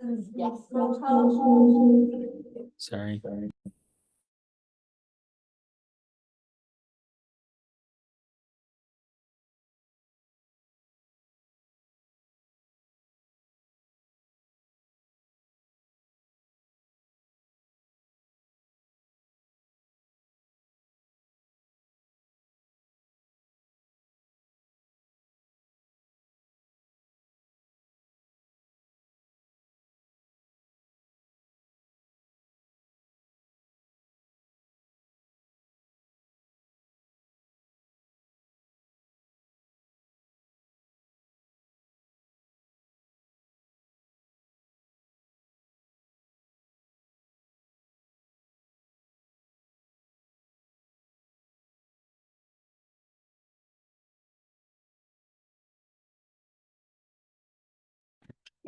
Yes, roll call. Sorry.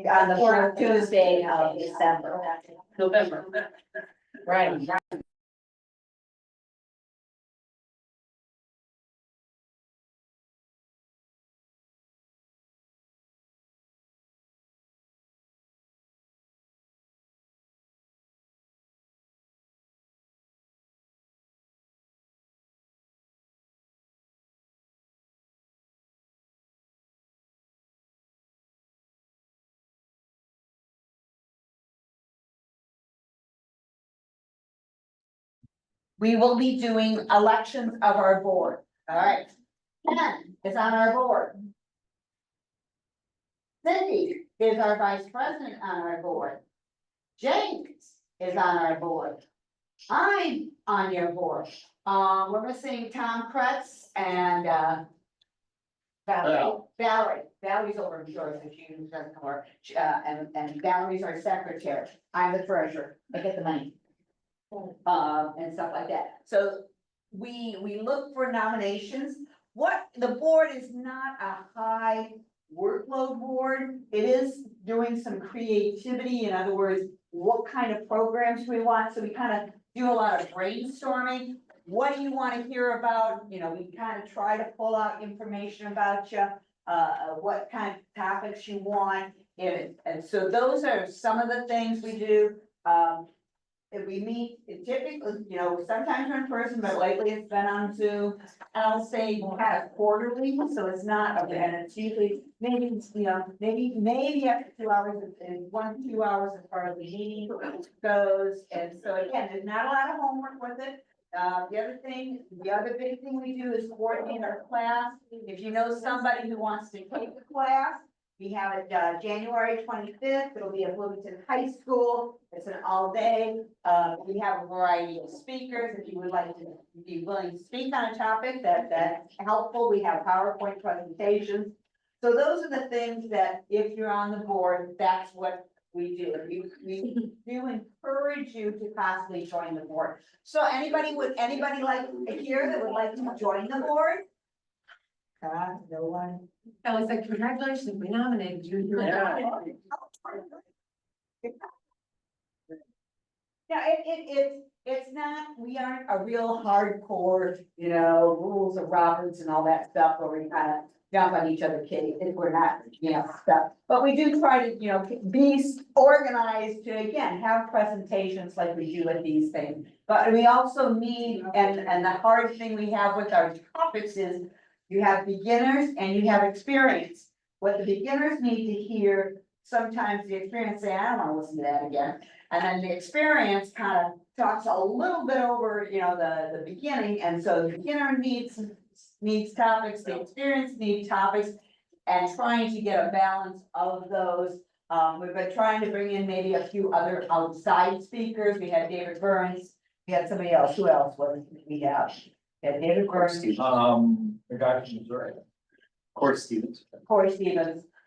On the fourth Tuesday of December. November. Right. We will be doing elections of our board. All right. Ken is on our board. Cindy is our vice president on our board. James is on our board. I'm on your board. We're missing Tom Kretz and, Valerie's over in Georgia, she doesn't come over, and Valerie's our secretary, I'm the treasurer, I get the money. And stuff like that, so we look for nominations. What, the board is not a high workload board, it is doing some creativity, in other words, what kind of programs we want, so we kind of do a lot of brainstorming. What do you want to hear about? You know, we kind of try to pull out information about you, what kind of topics you want. And so those are some of the things we do. If we meet, it typically, you know, sometimes we're in person, but lately it's been on Zoom. And I'll say kind of quarterly, so it's not, and it's usually maybe, you know, maybe after 2 hours, and 1 to 2 hours as far as the meeting goes. And so again, there's not a lot of homework with it. The other big thing we do is coordinate our class. If you know somebody who wants to take the class, we have it January 25th. It'll be at Bloomington High School. It's an all day. We have a variety of speakers. If you would like to be willing to speak on a topic that's helpful, we have PowerPoint presentations. So those are the things that if you're on the board, that's what we do. We do encourage you to possibly join the board. So anybody like here that would like to join the board? No one. I was like, congratulations, we nominated you. Yeah, it's not, we aren't a real hardcore, you know, rules of Roberts and all that stuff where we kind of jump on each other's case if we're not, you know, stuff. But we do try to, you know, be organized to, again, have presentations like we do with these things. But we also need, and the hard thing we have with our topics is you have beginners and you have experience. What the beginners need to hear, sometimes the experience say, I don't want to listen to that again. And then the experience kind of talks a little bit over, you know, the beginning. And so the beginner needs topics, the experience needs topics, and trying to get a balance of those. We've been trying to bring in maybe a few other outside speakers. We had David Burns. We had somebody else. Who else was we have? We had David Burns. The guy from Missouri. Corey Stevens.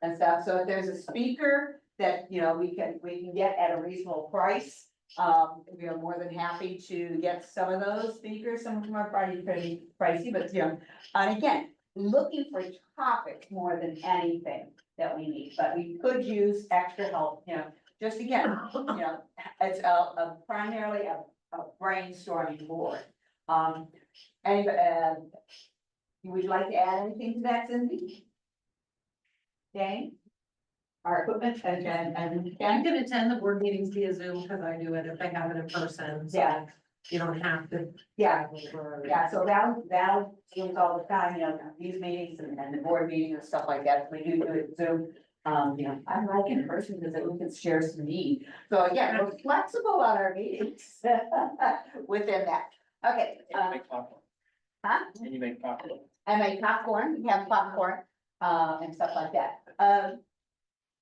And stuff. So if there's a speaker that, you know, we can get at a reasonable price, we are more than happy to get some of those speakers. Some of them are probably pretty pricey, but you know, and again, looking for topics more than anything that we need, but we could use extra help, you know, just again, you know, it's primarily a brainstorming board. And would you like to add anything to that, Cindy? Jane? our equipment and You and, can attend the board meetings via Zoom, because I do it if they have it in person, so yeah, you don't have to. yeah. travel for- Yeah, so Val Zooms all the time, these meetings and the board meetings and stuff like that, we do it Zoom. I like in person because we can share some need, so yeah, we're flexible on our meetings within that. Okay, And you make popcorn. huh? And you make popcorn. I make popcorn, we have popcorn, and stuff like that.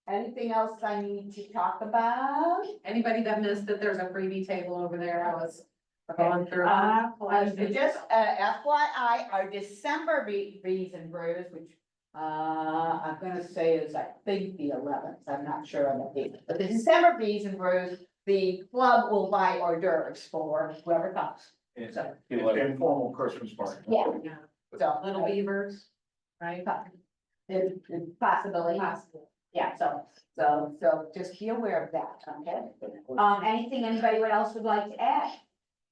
Anything else I need to talk about? Anybody that missed it, there's a freebie table over there, I was Okay. going through. Just FYI, our December Bees and Brews, which I'm gonna say is, I think, the 11th, I'm not sure on the date. But the December Bees and Brews, the club will buy hors d'oeuvres for whoever comes. It's So, an informal Christmas party. yeah, Yeah, so. little beavers, right? It's possibility, Possible. yeah, so just be aware of that, okay? Anything anybody else would like to add?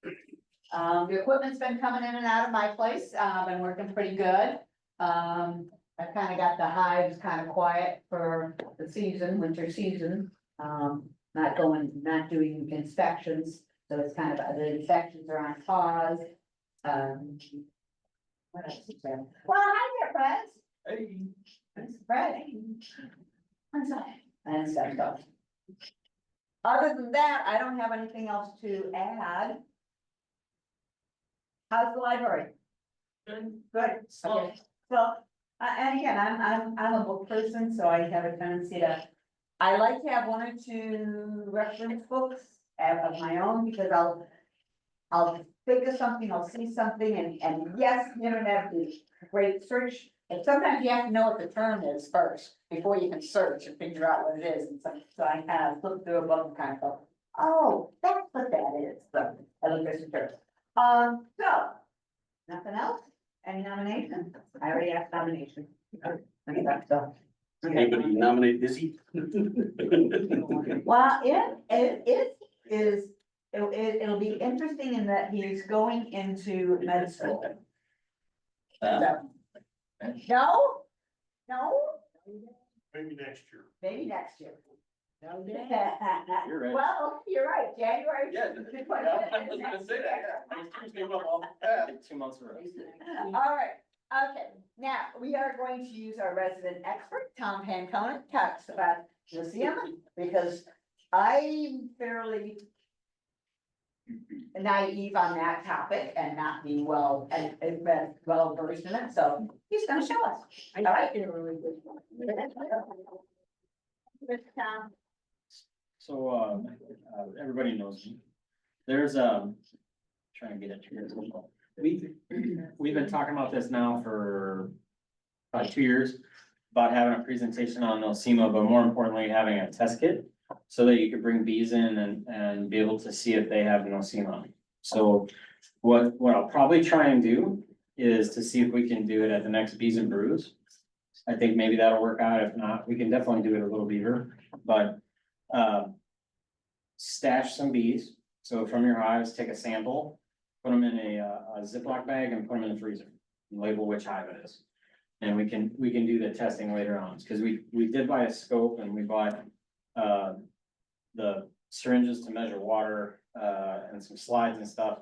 The equipment's been coming in and out of my place, been working pretty good. I've kind of got the hives kind of quiet for the season, winter season. Not doing inspections, so it's kind of, the inspections are on pause. What else is there? Well, hi there, friends. Hey. It's Friday. And stuff, so. Other than that, I don't have anything else to add. How's the library? Good. Okay, so, and again, I'm a book person, so I have a tendency to, I like to have one or two reference books of my own, because I'll think of something, I'll see something, and yes, the internet is great search. And sometimes you have to know what the term is first, before you can search and figure out what it is, and so I kind of look through a book and kind of go, oh, that's what that is, so I look at the term. So, nothing else? Any nominations? I already asked nomination. Okay, so. Anybody nominate Izzy? Well, it'll be interesting in that he's going into med school. So, no? No? Maybe next year. Maybe next year. You're right. Well, you're right, January. Yeah. I was gonna say that, yeah. 2 months around. All right, okay, now, we are going to use our resident expert, Tom Pancone, to talk about museum, because I'm fairly naive on that topic and not being well versed in it, so he's gonna show us. All right. Mr. Tom. So, everybody knows me. There's, trying to get it here. We've been talking about this now for about 2 years, about having a presentation on Nosema, but more importantly, having a test kit. So that you could bring bees in and be able to see if they have Nosema. So what I'll probably try and do is to see if we can do it at the next Bees and Brews. I think maybe that'll work out. If not, we can definitely do it a Little Beaver, but stash some bees. So from your hives, take a sample, put them in a Ziploc bag and put them in the freezer. And label which hive it is. And we can do the testing later on, because we did buy a scope and we bought the syringes to measure water, and some slides and stuff.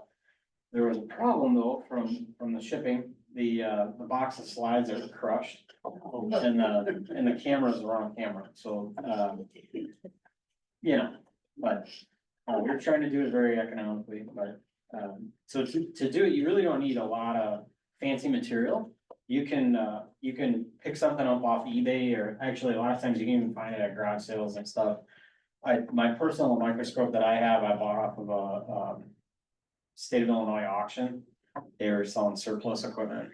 There was a problem though from the shipping, the box of slides are crushed. And the camera's the wrong camera, so, but, we're trying to do it very economically, but, so to do it, you really don't need a lot of fancy material. You can pick something up off eBay, or actually a lot of times you can even find it at garage sales and stuff. My personal microscope that I have, I bought off of a state of Illinois auction. They were selling surplus equipment.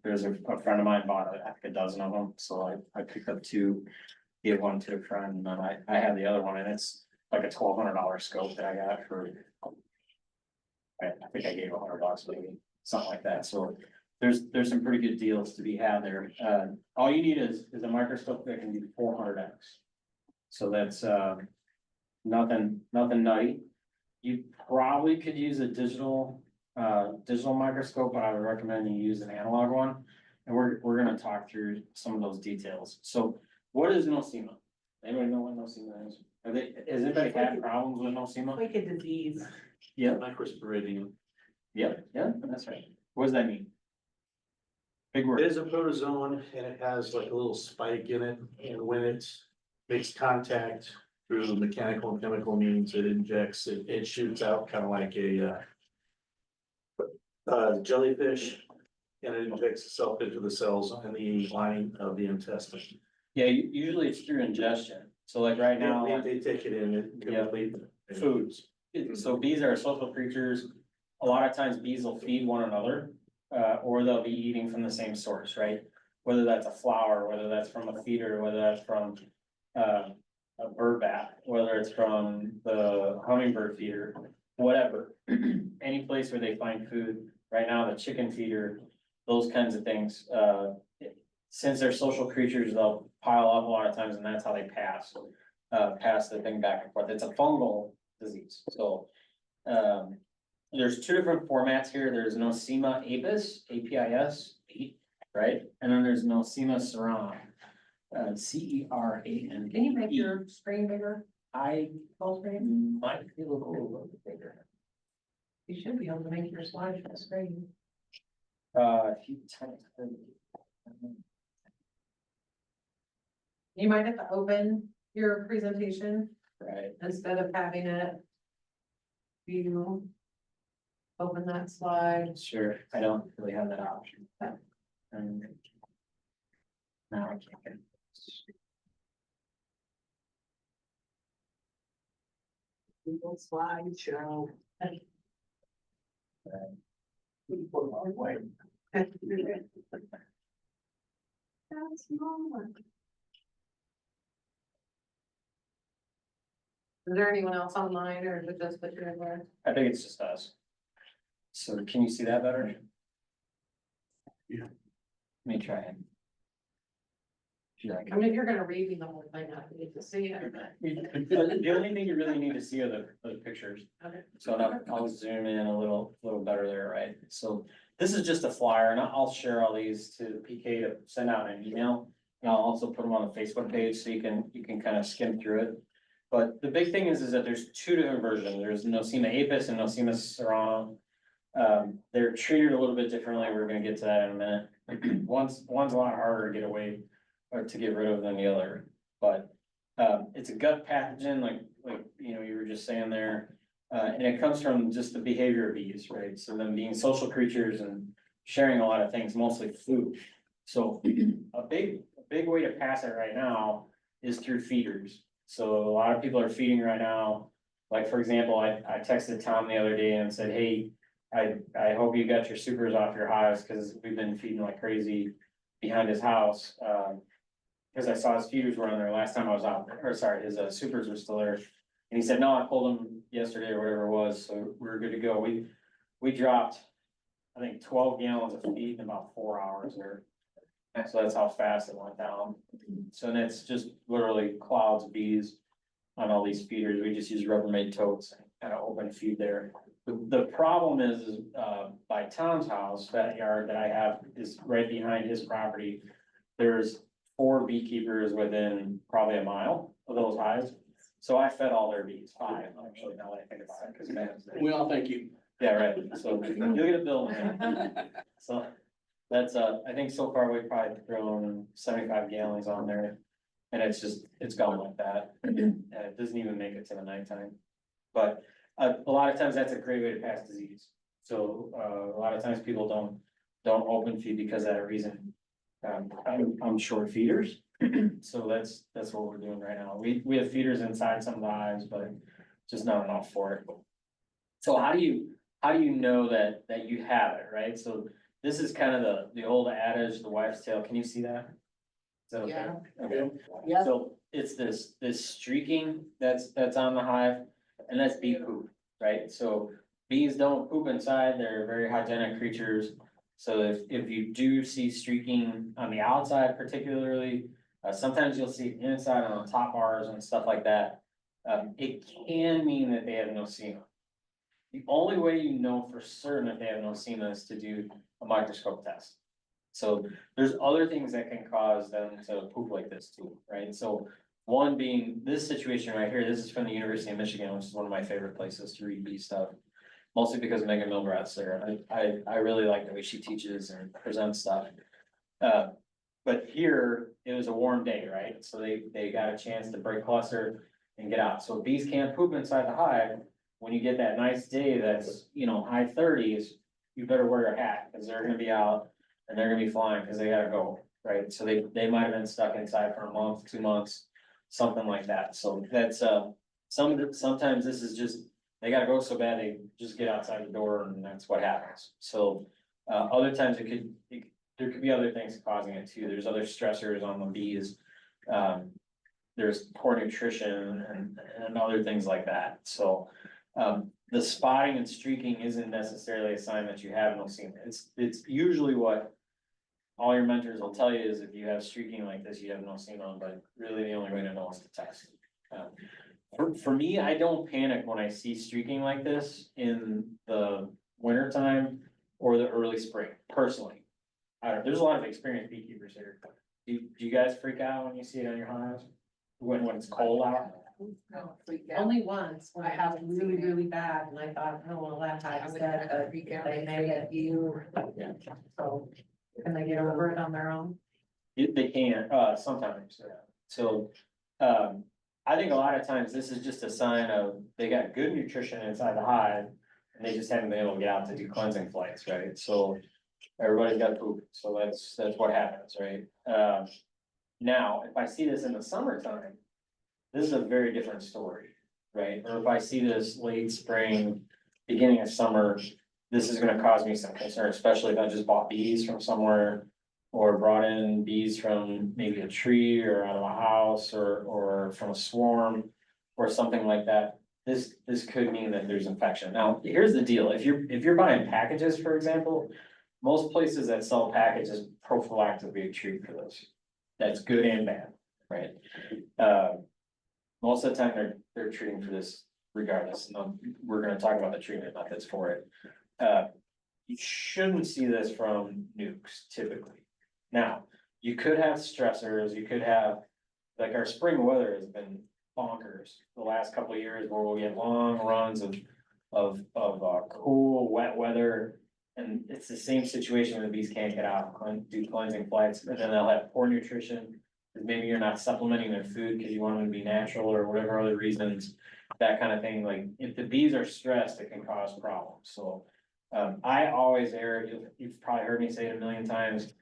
There's a friend of mine bought, I think, a dozen of them, so I picked up 2, gave one to a friend, and then I have the other one, and it's like a $1,200 scope that I got for. I think I gave $100 maybe, something like that, so there's some pretty good deals to be had there. All you need is a microscope that can do 400x. So that's nothing nutty. You probably could use a digital microscope, but I would recommend you use an analog one. And we're gonna talk through some of those details. So what is Nosema? Anybody know what nosema is? Are they, has anybody had problems with nosema? Like a disease. Yeah, Microsporidium. yep, yeah, that's right. What does that mean? Big word. It is a protozoan and it has like a little spike in it, and when it makes contact through mechanical and chemical means, it injects, it shoots out kind of like a jellyfish. And it injects itself into the cells in the lining of the intestine. Yeah, usually it's through ingestion. So like right now, like They take it in, it Yeah. can lead. foods. So bees are social creatures. A lot of times bees will feed one another, or they'll be eating from the same source, right? Whether that's a flower, whether that's from a feeder, whether that's from, a bird bath, whether it's from the hummingbird feeder, whatever. Any place where they find food, right now, the chicken feeder, those kinds of things, since they're social creatures, they'll pile up a lot of times and that's how they pass the thing back and forth. It's a fungal disease, so. There's two different formats here. There's Nosema apis, APIS, right? And then there's Nosema cerana, CERAN. Can you make your screen bigger? I Full screen? might be a little bit bigger. You should be able to make your slide full screen. If you type. You might have to open your presentation Right, instead of having it. You open that slide. sure. I don't really have that option. Now I can't get it. Google slideshow. Is there anyone else online or is it just that you're there? I think it's just us. So can you see that better? Yeah. Let me try it. If you like. I mean, if you're gonna read me the whole thing, I need to see it. The only thing you really need to see are the pictures. Okay. So I'll zoom in a little better there, right? So this is just a flyer and I'll share all these to PK to send out an email. And I'll also put them on the Facebook page so you can kind of skim through it. But the big thing is that there's two different versions. There's Nosema apis and Nosema cerana. They're treated a little bit differently. We're gonna get to that in a minute. One's a lot harder to get away or to get rid of than the other. But it's a gut pathogen, like you were just saying there. And it comes from just the behavior of bees, right? So them being social creatures and sharing a lot of things, mostly food. So a big way to pass it right now is through feeders. So a lot of people are feeding right now. Like, for example, I texted Tom the other day and said, hey, I hope you got your supers off your hives because we've been feeding like crazy behind his house. Because I saw his feeders were on there last time I was out there, or sorry, his supers were still there. And he said, no, I pulled them yesterday or whatever it was, so we're good to go. We dropped, I think, 12 gallons of feed in about 4 hours there. So that's how fast it went down. So that's just literally clouds of bees on all these feeders. We just use Rubbermaid totes and kind of open feed there. The problem is by Tom's house, that yard that I have is right behind his property. There's 4 beekeepers within probably a mile of those hives. So I fed all their bees, 5 actually, now that I think about it, because We all thank you. yeah, right, so you'll get a bill, man. So that's, I think so far we've probably thrown 75 gallons on there. And it's gone like that, and it doesn't even make it to the nighttime. But a lot of times that's a great way to pass disease. So a lot of times people don't open feed because of that reason. I'm short feeders, so that's what we're doing right now. We have feeders inside some of the hives, but just not enough for it. So how do you know that you have it, right? So this is kind of the old adage, the wives' tale. Can you see that? Is that okay? Yeah. Okay. Yeah. So it's this streaking that's on the hive, and that's bee poop, right? So bees don't poop inside, they're very hygienic creatures. So if you do see streaking on the outside particularly, sometimes you'll see it inside on the top bars and stuff like that. It can mean that they have nosema. The only way you know for certain if they have nosema is to do a microscope test. So there's other things that can cause them to poop like this too, right? So One being this situation right here, this is from the University of Michigan, which is one of my favorite places to read bee stuff. Mostly because Megan Milgrat's there. I really like the way she teaches and presents stuff. But here, it was a warm day, right? So they got a chance to break cluster and get out. So bees can't poop inside the hive. When you get that nice day that's, high thirties, you better wear a hat, because they're gonna be out and they're gonna be flying, because they gotta go, right? So they might have been stuck inside for a month, 2 months, something like that. So that's, sometimes this is just, they gotta go so bad, they just get outside the door and that's what happens. So, other times there could be other things causing it too. There's other stressors on the bees. There's poor nutrition and other things like that. So, the spotting and streaking isn't necessarily a sign that you have no semen. It's usually what all your mentors will tell you is if you have streaking like this, you have no semen, but really the only way to know is to test. For me, I don't panic when I see streaking like this in the winter time or the early spring, personally. There's a lot of experienced beekeepers here. Do you guys freak out when you see it on your hives? When it's cold out? No, freaked out. Only once, when I I was haven't really, seen it. really bad, and I thought, oh, well, that I hive's would dead, have but freaked out. they made it, Yeah. so, can they get over it on their own? They can, sometimes, yeah. So, I think a lot of times this is just a sign of they got good nutrition inside the hive. And they just haven't been able to get out to do cleansing flights, right? So everybody's got poop, so that's what happens, right? Now, if I see this in the summertime, this is a very different story, right? Or if I see this late spring, beginning of summer, this is gonna cause me some concern, especially if I just bought bees from somewhere. Or brought in bees from maybe a tree or out of a house or from a swarm or something like that. This could mean that there's infection. Now, here's the deal. If you're buying packages, for example, most places that sell packages prophylactically treat for this. That's good and bad, right? Most of the time they're treating for this regardless. And we're gonna talk about the treatment methods for it. You shouldn't see this from nukes typically. Now, you could have stressors, you could have, like our spring weather has been bonkers the last couple of years where we'll get long runs of cool, wet weather. And it's the same situation when the bees can't get out, do cleansing flights, and then they'll have poor nutrition. Maybe you're not supplementing their food because you want them to be natural or whatever other reasons, that kind of thing. Like if the bees are stressed, it can cause problems. So I always err, you've probably heard me say it a million times.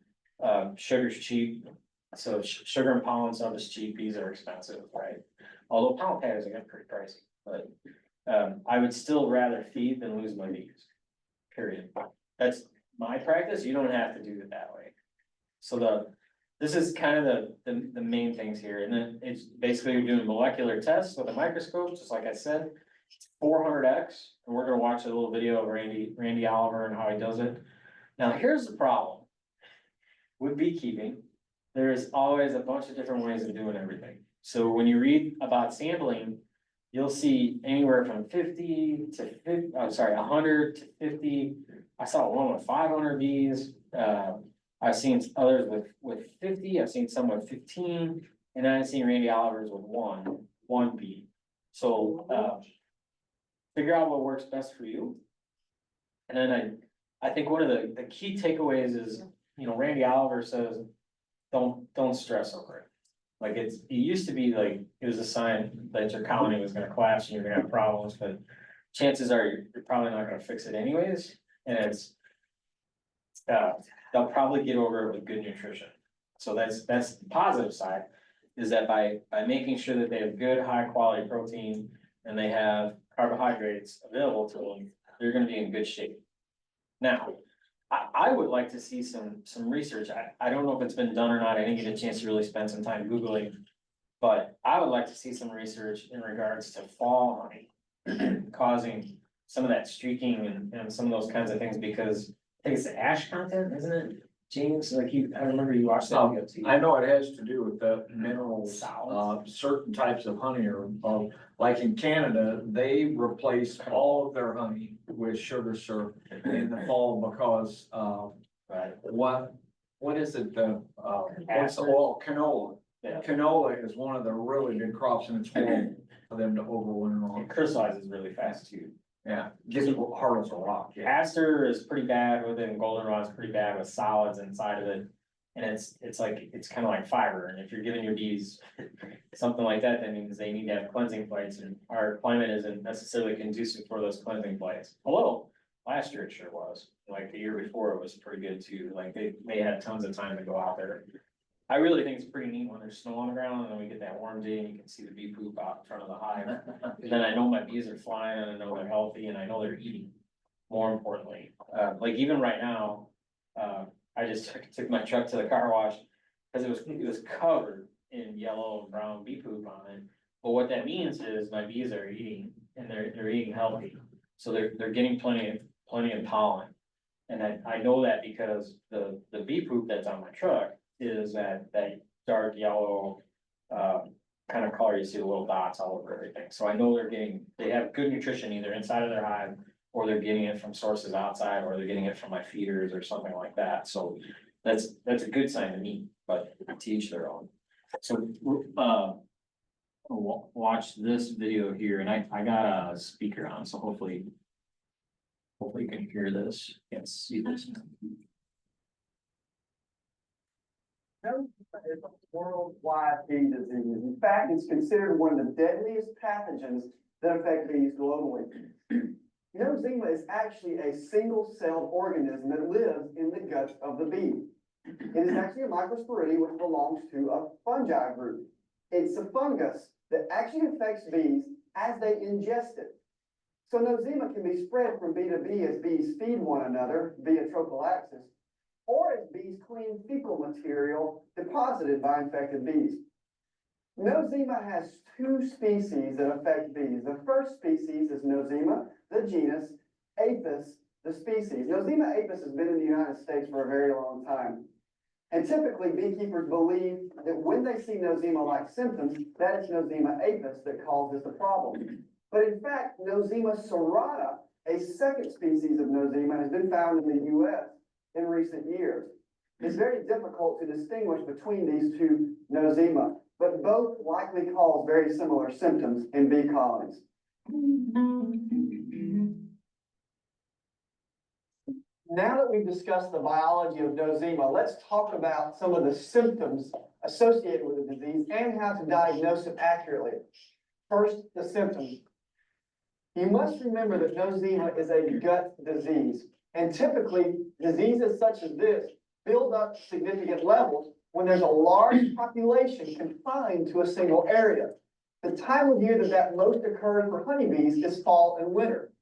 Sugar's cheap, so sugar and pollen stuff is cheap, bees are expensive, right? Although pollen patterns are pretty pricey, but I would still rather feed than lose my bees. Period. That's my practice. You don't have to do it that way. So this is kind of the main things here, and then it's basically you're doing molecular tests with a microscope, just like I said. 400x, and we're gonna watch a little video of Randy Oliver and how he does it. Now, here's the problem. With beekeeping, there is always a bunch of different ways of doing everything. So when you read about sampling, you'll see anywhere from 50 to 50, I'm sorry, 100 to 50. I saw one with 500 bees. I've seen others with 50. I've seen some with 15, and I've seen Randy Oliver's with one bee. So figure out what works best for you. And then I think one of the key takeaways is, Randy Oliver says, don't stress over it. Like it used to be like, it was a sign that your colony was gonna collapse and you're gonna have problems, but chances are you're probably not gonna fix it anyways. And they'll probably get over it with good nutrition. So that's the positive side, is that by making sure that they have good, high quality protein and they have carbohydrates available to them, they're gonna be in good shape. Now, I would like to see some research. I don't know if it's been done or not. I didn't get a chance to really spend some time Googling. But I would like to see some research in regards to fall honey causing some of that streaking and some of those kinds of things, because I think it's the ash content, isn't it? James, like I remember you watched that video too. I know it has to do with the minerals, Solids. certain types of honey or, like in Canada, they replace all of their honey with sugar syrup in the fall because, Right. what is it, what's the oil, canola? Yeah, Canola is one of the really good crops and it's horrible for them to overwinter on. it crystallizes really fast too. Yeah, gets hard as a rock. Aster is pretty bad with it, and goldenrod is pretty bad with solids inside of it. And it's like, it's kind of like fiber, and if you're giving your bees something like that, that means they need to have cleansing plates, and our climate isn't necessarily conducive for those cleansing plates. Although, last year it sure was, like the year before it was pretty good too, like they had tons of time to go out there. I really think it's pretty neat when there's snow on the ground, and then we get that warm day, and you can see the bee poop out in front of the hive. Then I know my bees are flying, and I know they're healthy, and I know they're eating, more importantly. Like even right now, I just took my truck to the car wash, because it was covered in yellow and brown bee poop on it. But what that means is my bees are eating, and they're eating healthy, so they're getting plenty of pollen. And I know that because the bee poop that's on my truck is that dark yellow, kind of color, you see the little dots all over everything. So I know they have good nutrition either inside of their hive, or they're getting it from sources outside, or they're getting it from my feeders or something like that. So that's a good sign to me, but to each their own. So, watch this video here, and I got a speaker on, so hopefully you can hear this, can't see this. Is a worldwide bee disease. In fact, it's considered one of the deadliest pathogens that affect bees globally. Nosema is actually a single-celled organism that lives in the guts of the bee. It is actually a microsporidium which belongs to a fungi group. It's a fungus that actually affects bees as they ingest it. So nosema can be spread from bee to bee as bees feed one another via trophallaxis, or as bees clean fecal material deposited by infected bees. Nosema has two species that affect bees. The first species is Nosema, the genus, Apis, the species. Nosema apis has been in the United States for a very long time. And typically beekeepers believe that when they see Nosema-like symptoms, that it's Nosema apis that causes the problem. But in fact, Nosema serrata, a second species of Nosema, has been found in the US in recent years. It's very difficult to distinguish between these two Nosema, but both likely cause very similar symptoms in bee colonies. Now that we've discussed the biology of Nosema, let's talk about some of the symptoms associated with the disease and how to diagnose it accurately. First, the symptoms. You must remember that Nosema is a gut disease, and typically diseases such as this build up significant levels when there's a large population confined to a single area. The time of year that most occurs for honeybees is fall and winter.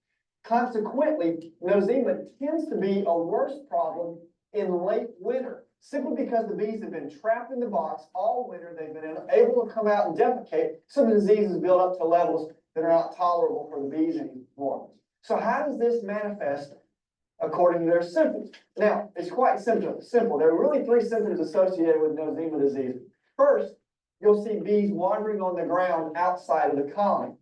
Consequently, Nosema tends to be a worse problem in late winter, simply because the bees have been trapped in the box all winter. They've been able to come out and defecate. Some of the diseases build up to levels that are not tolerable for the bees anymore. So how does this manifest according to their symptoms? Now, it's quite simple. There are really three symptoms associated with Nosema disease. First, you'll see bees wandering on the ground outside of the colony.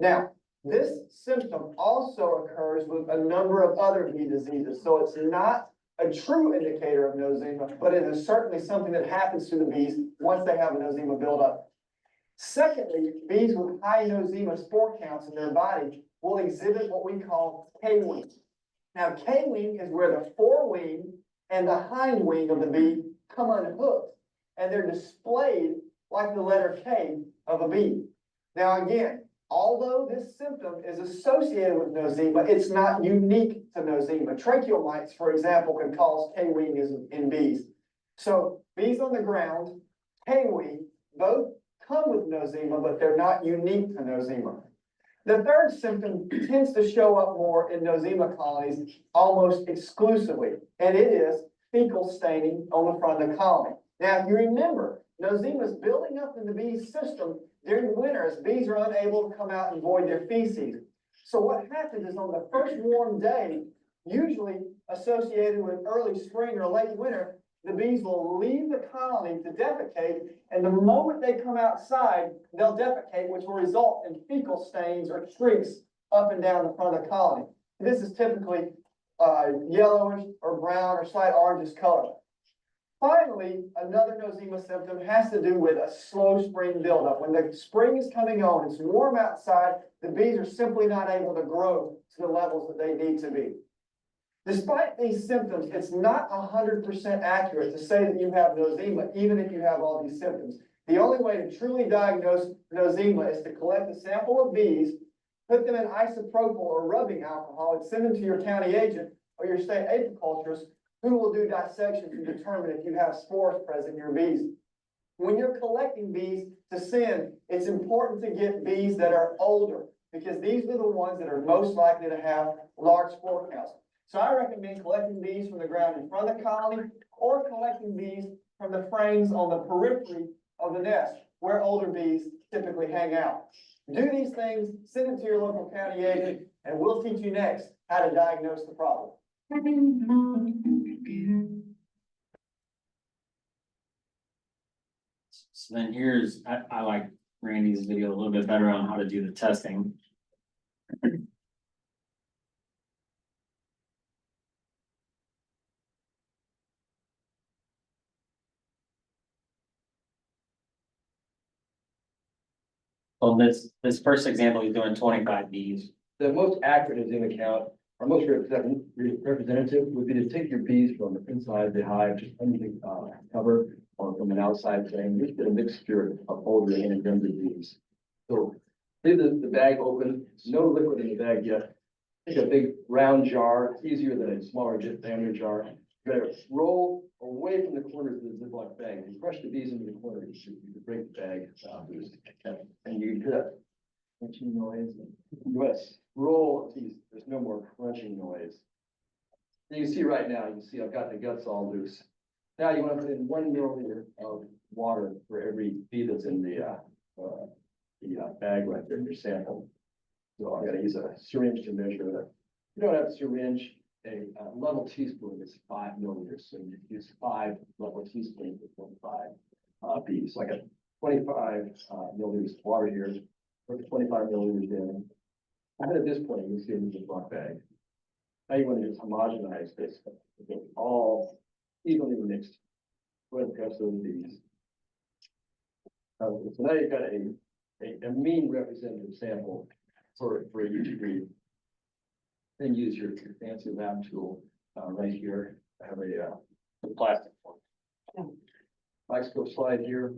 Now, this symptom also occurs with a number of other bee diseases, so it's not a true indicator of Nosema, but it is certainly something that happens to the bees once they have a Nosema buildup. Secondly, bees with high Nosema spore counts in their body will exhibit what we call K-wing. Now, K-wing is where the forewing and the hind wing of the bee come unhooked, and they're displayed like the letter K of a bee. Now, again, although this symptom is associated with Nosema, it's not unique to Nosema. Tracheal mites, for example, can cause K-wing in bees. So bees on the ground, K-wing, both come with Nosema, but they're not unique to Nosema. The third symptom tends to show up more in Nosema colonies almost exclusively, and it is fecal staining on the front of the colony. Now, if you remember, Nosema is building up in the bee's system during winter as bees are unable to come out and void their feces. So what happens is on the first warm day, usually associated with early spring or late winter, the bees will leave the colony to defecate, and the moment they come outside, they'll defecate, which will result in fecal stains or streaks up and down the front of the colony. This is typically yellowish or brown or slight orangish color. Finally, another nosema symptom has to do with a slow spring buildup. When the spring is coming on, it's warm outside, the bees are simply not able to grow to the levels that they need to be. Despite these symptoms, it's not 100% accurate to say that you have nosema, even if you have all these symptoms. The only way to truly diagnose nosema is to collect a sample of bees, put them in isopropyl or rubbing alcohol, and send them to your county agent or your state apiculturist, who will do dissection to determine if you have spores present in your bees. When you're collecting bees to send, it's important to get bees that are older, because these are the ones that are most likely to have large spore counts. So I recommend collecting bees from the ground in front of the colony, or collecting bees from the frames on the periphery of the nest, where older bees typically hang out. Do these things, send it to your local county agent, and we'll teach you next how to diagnose the problem. So then here's, I like Randy's video a little bit better on how to do the testing. So this first example, he's doing 25 bees. The most accurate nosema count, our most representative would be to take your bees from the inside of the hive, just underneath cover, or from an outside thing, just get a mixture of older and younger bees. So leave the bag open, no liquid in the bag yet. Take a big round jar, it's easier than a smaller diameter jar. You're gonna roll away from the corners of the Ziploc bag. You crush the bees into the corner, you should break the bag loose. And you hear that crunching noise. You want to roll, geez, there's no more crunching noise. And you see right now, you can see I've got the guts all loose. Now you want to put in 1 milliliter of water for every bee that's in the bag right there in your sample. So I'm going to use a syringe to measure that. If you don't have a syringe, a level teaspoon is 5 milliliters. So you use 5 level teaspoons for 25 bees. So I got 25 milliliters of water here, or 25 milliliters in. And at this point, you see it in the Ziploc bag. Now you want to just homogenize this, get all evenly mixed. Go ahead and press those bees. So now you've got a mean representative sample for each breed. Then use your fancy lab tool right here. I have a plastic one. Microscope slide here.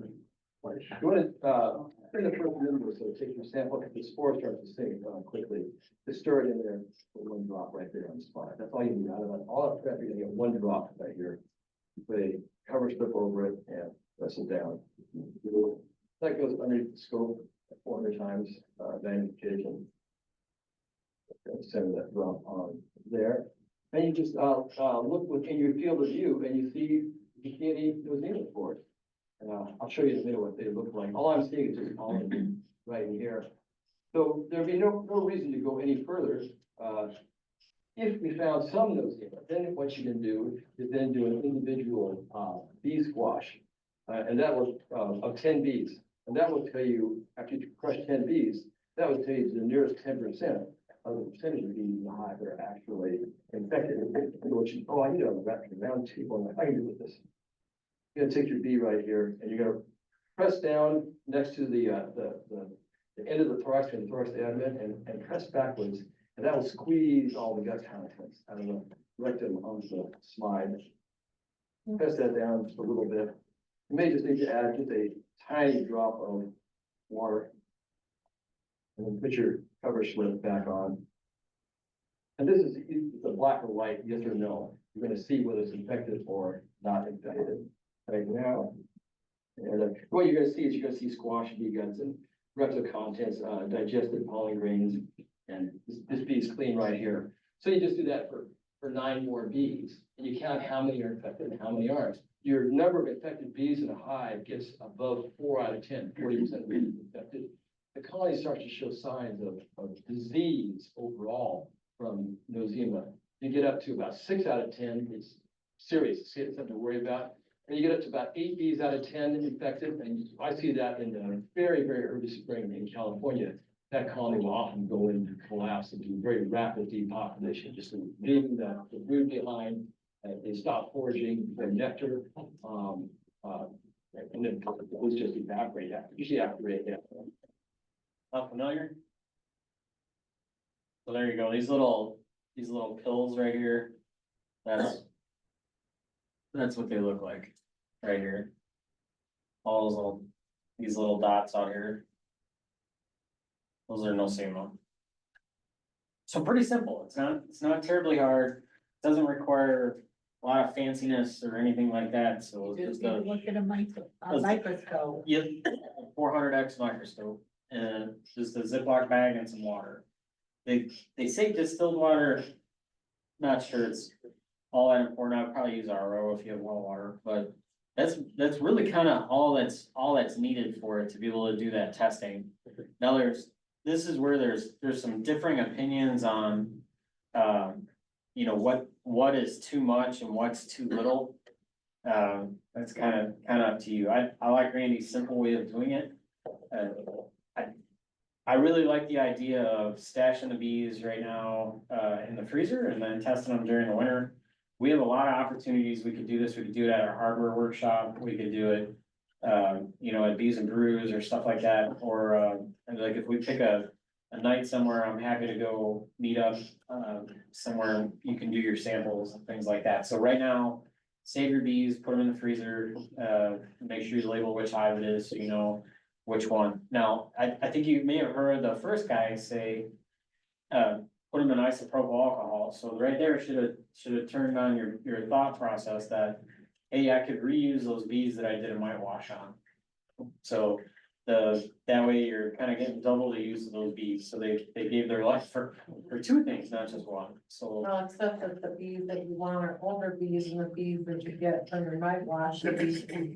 You want to bring the first member, so take your sample, if the spore starts to sink quickly, just stir it in there with 1 drop right there on the spot. That's all you need. Out of all that prep, you're gonna get 1 drop right here. Put a cover slip over it and press it down. That goes underneath the scope 400 times magnification. Send that drop on there. And you just look within your field of view and you see any nosema spores. I'll show you in a minute what they look like. All I'm seeing is just pollen right in here. So there'd be no reason to go any further. If we found some nosema, then what you can do is then do an individual bee squash. And that was of 10 bees. And that will tell you, after you crush 10 bees, that would tell you the nearest 10% of the percentage of bees in the hive are actually infected. Oh, I need a round table. I can do with this. You're gonna take your bee right here, and you're gonna press down next to the end of the thorax and the thorax abdomen, and press backwards, and that will squeeze all the gut contents out of the rectum onto the slide. Press that down just a little bit. You may just need to add just a tiny drop of water, and then put your cover slip back on. And this is a black or white, yes or no. You're going to see whether it's infected or not infected right now. And what you're going to see is you're going to see squash bee guts and rectal contents, digested pollen grains, and this bee is clean right here. So you just do that for 9 more bees, and you count how many are infected and how many aren't. Your number of infected bees in a hive gets above 4 out of 10, 40% of bees infected. The colony starts to show signs of disease overall from nosema. You get up to about 6 out of 10, it's serious, it's something to worry about. And you get up to about 8 bees out of 10 infected, and I see that in the very, very early spring in California. That colony will often go into collapse and do very rapid depopulation, just leaving the brood behind They stop foraging the nectar, and then it's just evaporate after, usually evaporate, yeah. Not familiar? So there you go, these little pills right here, that's what they look like, right here. All these little dots out here. Those are nosema. So pretty simple, it's not terribly hard, doesn't require a lot of fanciness or anything like that, so it's just a. Look at a microscope. Yep, 400x microscope, and just a Ziploc bag and some water. They say distilled water, not sure it's all that important, I'd probably use RO if you have well water, but that's really kind of all that's needed for it to be able to do that testing. Now this is where there's some differing opinions on, you know, what is too much and what's too little. That's kind of up to you. I like Randy's simple way of doing it. I really like the idea of stashing the bees right now, in the freezer and then testing them during the winter. We have a lot of opportunities. We could do this. We could do it at our hardware workshop. We could do it, you know, at Bees and Brews or stuff like that. Or, like if we pick a night somewhere, I'm happy to go meet up, somewhere you can do your samples and things like that. So right now, save your bees, put them in the freezer, make sure you label which hive it is, so you know which one. Now, I think you may have heard the first guy say, put them in isopropyl alcohol. So right there should have turned on your thought process that, hey, I could reuse those bees that I did a whitewash on. So that way you're kind of getting double the use of those bees. So they gave their life for two things, not just one. So Well, except that the bees that you want are older bees and the bees that you get from your whitewash.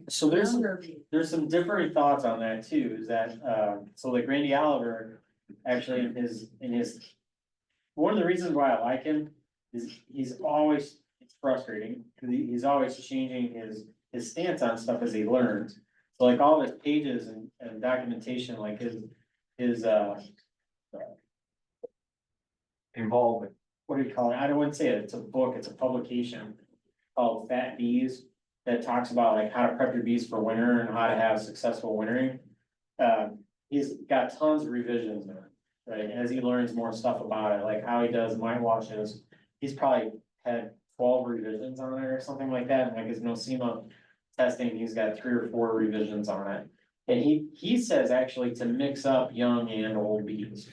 so Younger bees. there's some differing thoughts on that too, is that, so like Randy Oliver, actually in his, one of the reasons why I like him is he's always, it's frustrating, because he's always changing his stance on stuff as he learns. So like all his pages and documentation, like his Involvement. what do you call it? I don't want to say it, it's a book, it's a publication called Fat Bees that talks about like how to prep your bees for winter and how to have successful wintering. He's got tons of revisions in it, right? As he learns more stuff about it, like how he does mite washes, he's probably had 12 revisions on it or something like that. And like his nosema testing, he's got 3 or 4 revisions on it. And he says actually to mix up young and old bees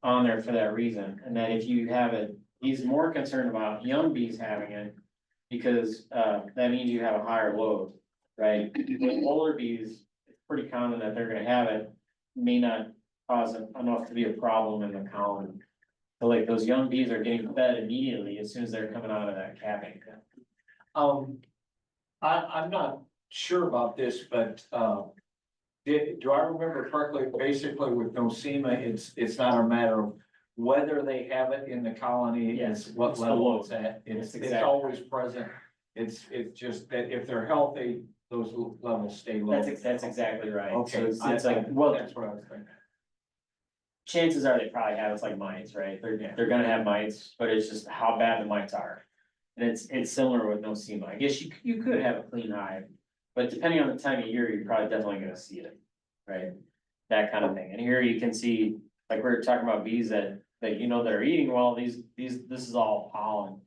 on there for that reason. And that if you have it, he's more concerned about young bees having it because that means you have a higher load, right? With older bees, it's pretty common that they're gonna have it, may not cause enough to be a problem in the colony. So like those young bees are getting fed immediately as soon as they're coming out of that capping. I'm not sure about this, but, do I remember correctly, basically with nosema, it's not a matter of whether they have it in the colony, Yes, it's what it's the level load. it's at, it's exactly always present. It's just that if they're healthy, those levels stay low. That's exactly right. So Okay, it's like, well, that's what I was thinking. chances are they probably have, it's like mites, right? They're gonna have mites, but it's just how bad the mites are. And it's similar with nosema. I guess you could have a clean hive, but depending on the time of year, you're probably definitely gonna see it, right? That kind of thing. And here you can see, like we were talking about bees that you know, they're eating well, this is all pollen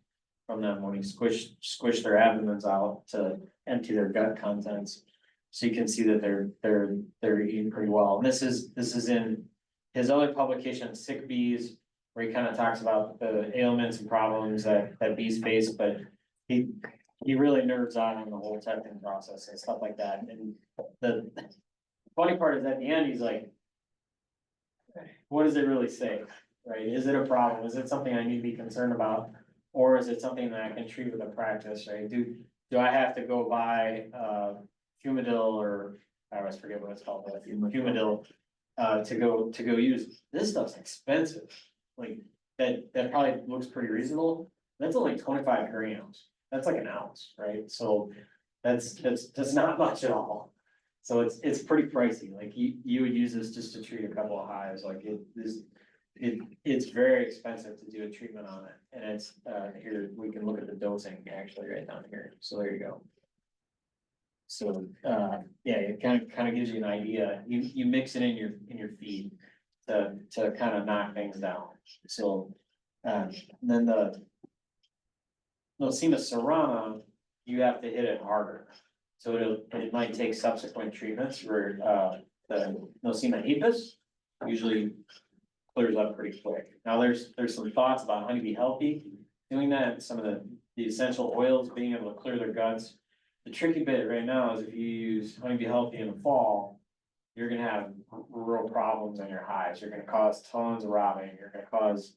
from them when you squish their abdomens out to empty their gut contents. So you can see that they're eating pretty well. And this is in his other publication, Sick Bees, where he kind of talks about the ailments and problems that bees face, but he really nerds out on the whole testing process and stuff like that. And the funny part is at the end, he's like, what does it really say? Right? Is it a problem? Is it something I need to be concerned about? Or is it something that I can treat with a practice, right? Do I have to go buy Fumidil, or I always forget what it's called, but Fumidil, to go use? This stuff's expensive. Like that probably looks pretty reasonable. That's only 25 grams. That's like an ounce, right? So that's not much at all. So it's pretty pricey. Like you would use this just to treat a couple of hives. Like it's very expensive to do a treatment on it, and it's, here, we can look at the dosing actually right down here, so there you go. So, yeah, it kind of gives you an idea, you mix it in your feed to kind of knock things down, so. Then the Nosema serrana, you have to hit it harder. So it might take subsequent treatments where, the Nosema apis usually clears up pretty quick. Now, there's some thoughts about honeybee healthy doing that, some of the essential oils being able to clear their guts. The tricky bit right now is if you use honeybee healthy in the fall, you're gonna have real problems in your hives. You're gonna cause tons of robbing. You're gonna cause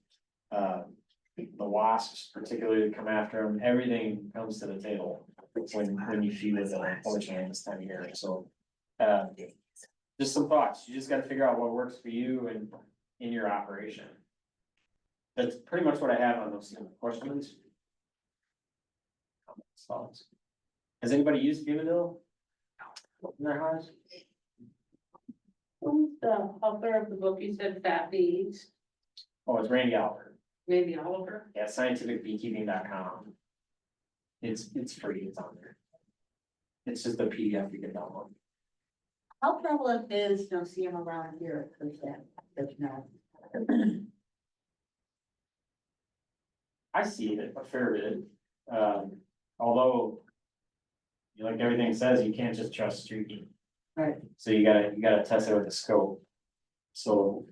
the wasps particularly to come after them. Everything comes to the table when you feed with them, unfortunately, this time of year. So, just some thoughts. You just gotta figure out what works for you and in your operation. That's pretty much what I have on those questions. Comments, thoughts? Has anybody used Bumidil in their hives? Who's the author of the book? You said Fat Bees, Oh, it's Randy Albert. maybe Oliver. Yeah, scientificbeekeeping.com. It's free, it's on there. It's just a PDF you can download. How prevalent is Nosema around here, that you know? I see it a fair bit, although. Like everything says, you can't just trust streaking. Right. So you gotta test it with a scope. So,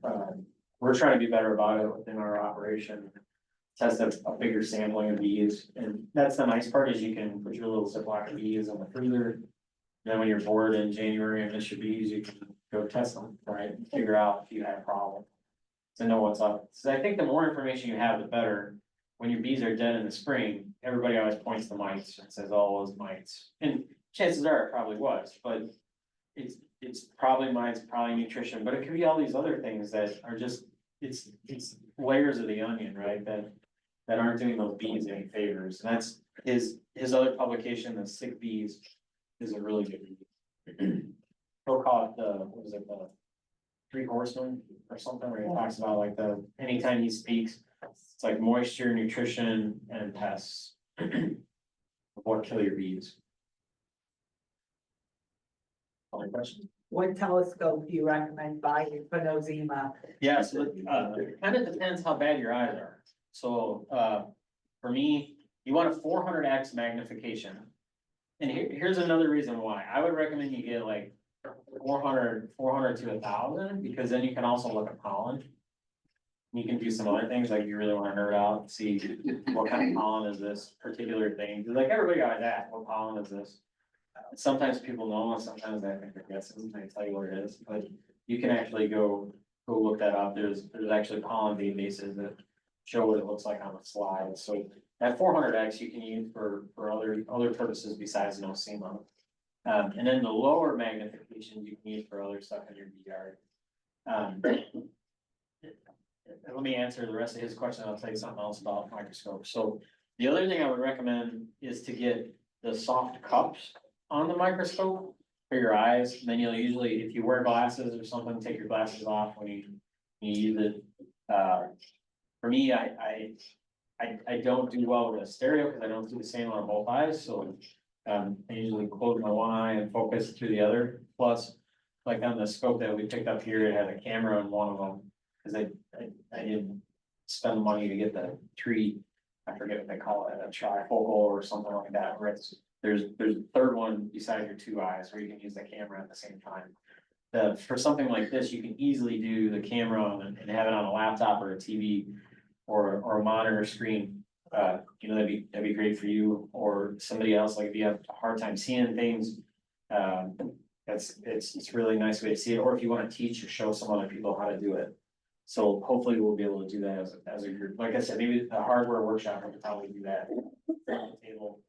we're trying to be better about it within our operation. Test a bigger sampling of bees, and that's the nice part is you can put your little Ziploc of bees in the freezer. Then when you're bored in January and miss your bees, you can go test them, right, and figure out if you have a problem. To know what's up, so I think the more information you have, the better. When your bees are dead in the spring, everybody always points to mites and says, oh, those mites, and chances are it probably was, but. It's probably mites, probably nutrition, but it could be all these other things that are just, it's layers of the onion, right, that aren't doing those bees any favors, and that's his other publication, the Sick Bees, is a really good read. He'll call it the, what is it, the Three Horsemen or something, where he talks about like anytime he speaks, it's like moisture, nutrition, and pests. What kill your bees. Other questions? What telescope do you recommend buying for Nosema? Yeah, so it kind of depends how bad your eyes are. So, for me, you want a 400x magnification. And here's another reason why. I would recommend you get like 400 to 1,000, because then you can also look at pollen. You can do some other things, like you really want to nerd out and see what kind of pollen is this particular thing. 'Cause like everybody always asks, what pollen is this? Sometimes people know, and sometimes I think they're guessing, they tell you what it is, but you can actually go look that up. There's actually pollen databases that show what it looks like on the slide. So that 400x you can use for other purposes besides Nosema. And then the lower magnification you can use for other stuff in your bee yard. Let me answer the rest of his question. I'll tell you something else about microscope. So the other thing I would recommend is to get the soft cups on the microscope for your eyes. And then you'll usually, if you wear glasses or something, take your glasses off when you use it. For me, I don't do well with a stereo because I don't do the same on both eyes. So I usually close my one eye and focus through the other. Plus, like on the scope that we picked up here, it had a camera in one of them. Because I didn't spend money to get the tree, I forget what they call it, a trifocal or something like that, where there's a third one beside your two eyes where you can use the camera at the same time. For something like this, you can easily do the camera and have it on a laptop or a TV or a monitor screen. That'd be great for you or somebody else, like if you have a hard time seeing things. It's really nice way to see it, or if you want to teach or show some other people how to do it. So hopefully we'll be able to do that as a group. Like I said, maybe a hardware workshop would probably do that. Table,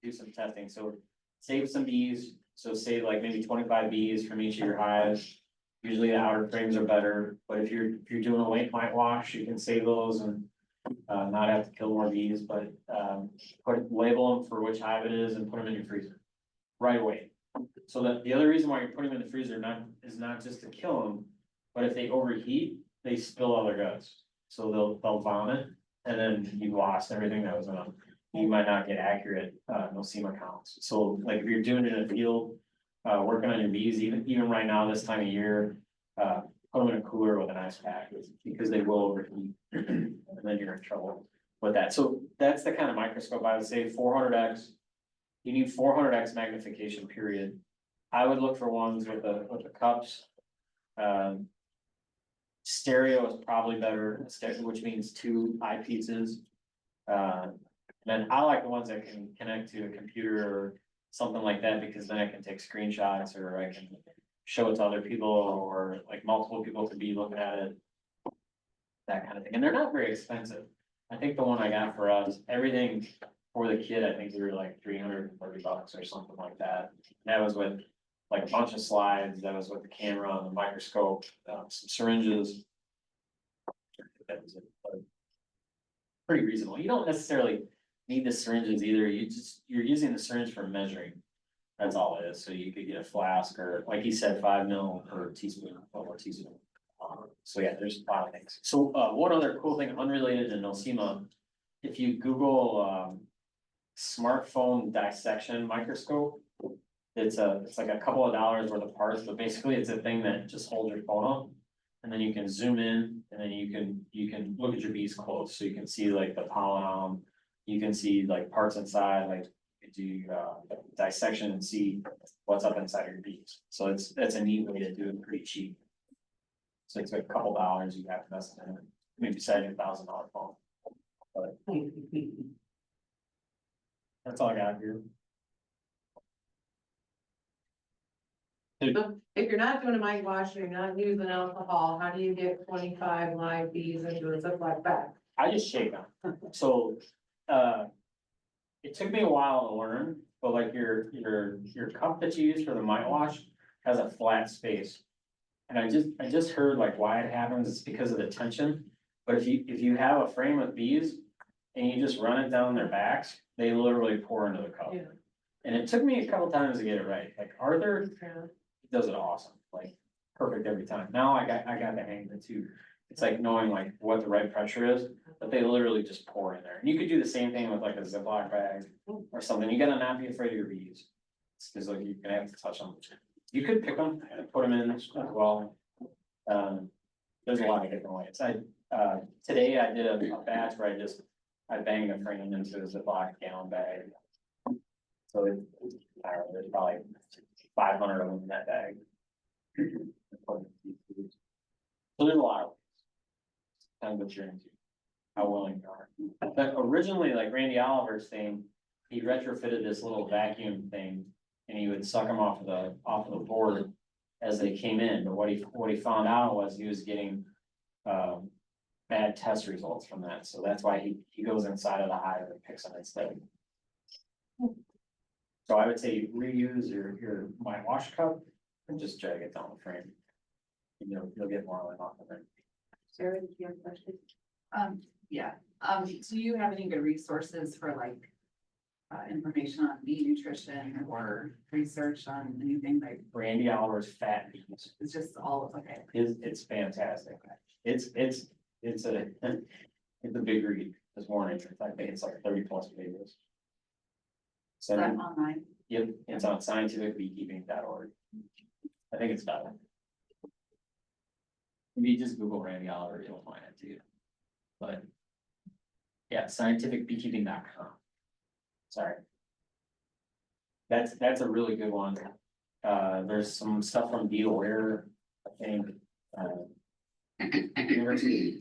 do some testing. So save some bees. So save like maybe 25 bees from each of your hives. Usually the outer frames are better, but if you're doing a late white wash, you can save those and not have to kill more bees, but label them for which hive it is and put them in your freezer right away. So that the other reason why you're putting them in the freezer is not just to kill them, but if they overheat, they spill all their guts. So they'll vomit, and then you lost everything that was in them. You might not get accurate, nosema counts. So like if you're doing it in a field, working on your bees, even right now, this time of year, put them in a cooler with an ice pack, because they will overheat. And then you're in trouble with that. So that's the kind of microscope I would say, 400x. You need 400x magnification, period. I would look for ones with the cups. Stereo is probably better, which means 2 eyepieces. Then I like the ones that can connect to a computer or something like that, because then I can take screenshots, or I can show it to other people, or like multiple people could be looking at it. That kind of thing, and they're not very expensive. I think the one I got for us, everything for the kid, I think they were like $330 or something like that. That was with like a bunch of slides, that was with the camera, the microscope, some syringes. That was it, but pretty reasonable. You don't necessarily need the syringes either. You're using the syringe for measuring. That's all it is. So you could get a flask, or like he said, 5 ml per teaspoon or teaspoon. So yeah, there's a lot of things. So one other cool thing unrelated to nosema, if you Google smartphone dissection microscope, it's like a couple of dollars worth of parts, but basically it's a thing that just holds your phone up, and then you can zoom in, and then you can look at your bees close, so you can see like the pollen on them. You can see like parts inside, like do dissection and see what's up inside your bees. So that's a neat way to do it, pretty cheap. So it's like a couple dollars, you have to invest in it, maybe $70,000 phone. But that's all I got here. So if you're not doing a mic wash, you're not using alcohol, how do you get 25 live bees into a Ziploc bag? I just shake them. So, it took me a while to learn, but like your cup that you use for the mite wash has a flat space. And I just heard like why it happens, it's because of the tension. But if you have a frame of bees and you just run it down their backs, they literally pour into the cup. Yeah. And it took me a couple times to get it right. Like Arthur does it awesome, like perfect every time. Now I got the hang of it too. It's like knowing like what the right pressure is, but they literally just pour in there. And you could do the same thing with like a Ziploc bag or something. You gotta not be afraid of your bees. It's because like you're gonna have to touch them. You could pick them and put them in as well. There's a lot of different ways. Today I did a batch where I banged a frame into a Ziploc gallon bag. So I don't know, there's probably 500 of them in that bag. So there's a lot of ways. Kind of what you're into, how willing you are. But originally, like Randy Oliver's thing, he retrofitted this little vacuum thing, and he would suck them off of the board as they came in. But what he found out was he was getting bad test results from that. So that's why he goes inside of the hive and picks them instead. So I would say reuse your mite wash cup and just drag it down the frame. You'll get more oil off of it. Sarah, did you have a question? Yeah, do you have any good resources for like, information on bee nutrition or research on anything like, Randy Oliver's Fat Bees. it's just all, okay. It's fantastic. It's a big read this morning. I think it's like 30+ pages. Is So, that online? yep, it's on scientificbeekeeping.org. I think it's better. If you just Google Randy Oliver, you'll find it too. But yeah, scientificbeekeeping.com. Sorry. That's a really good one. There's some stuff from Be Aware, I think.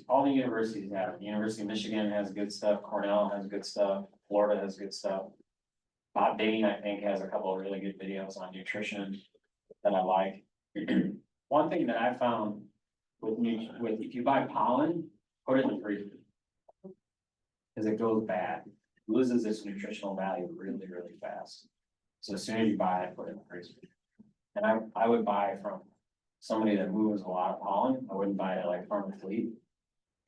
All the universities have. The University of Michigan has good stuff. Cornell has good stuff. Florida has good stuff. Bob Bain, I think, has a couple of really good videos on nutrition that I like. One thing that I found with if you buy pollen, put it in the freezer. Because it goes bad, it loses its nutritional value really, really fast. So as soon as you buy it, put it in the freezer. And I would buy from somebody that moves a lot of pollen. I wouldn't buy it like Farm to Fleet.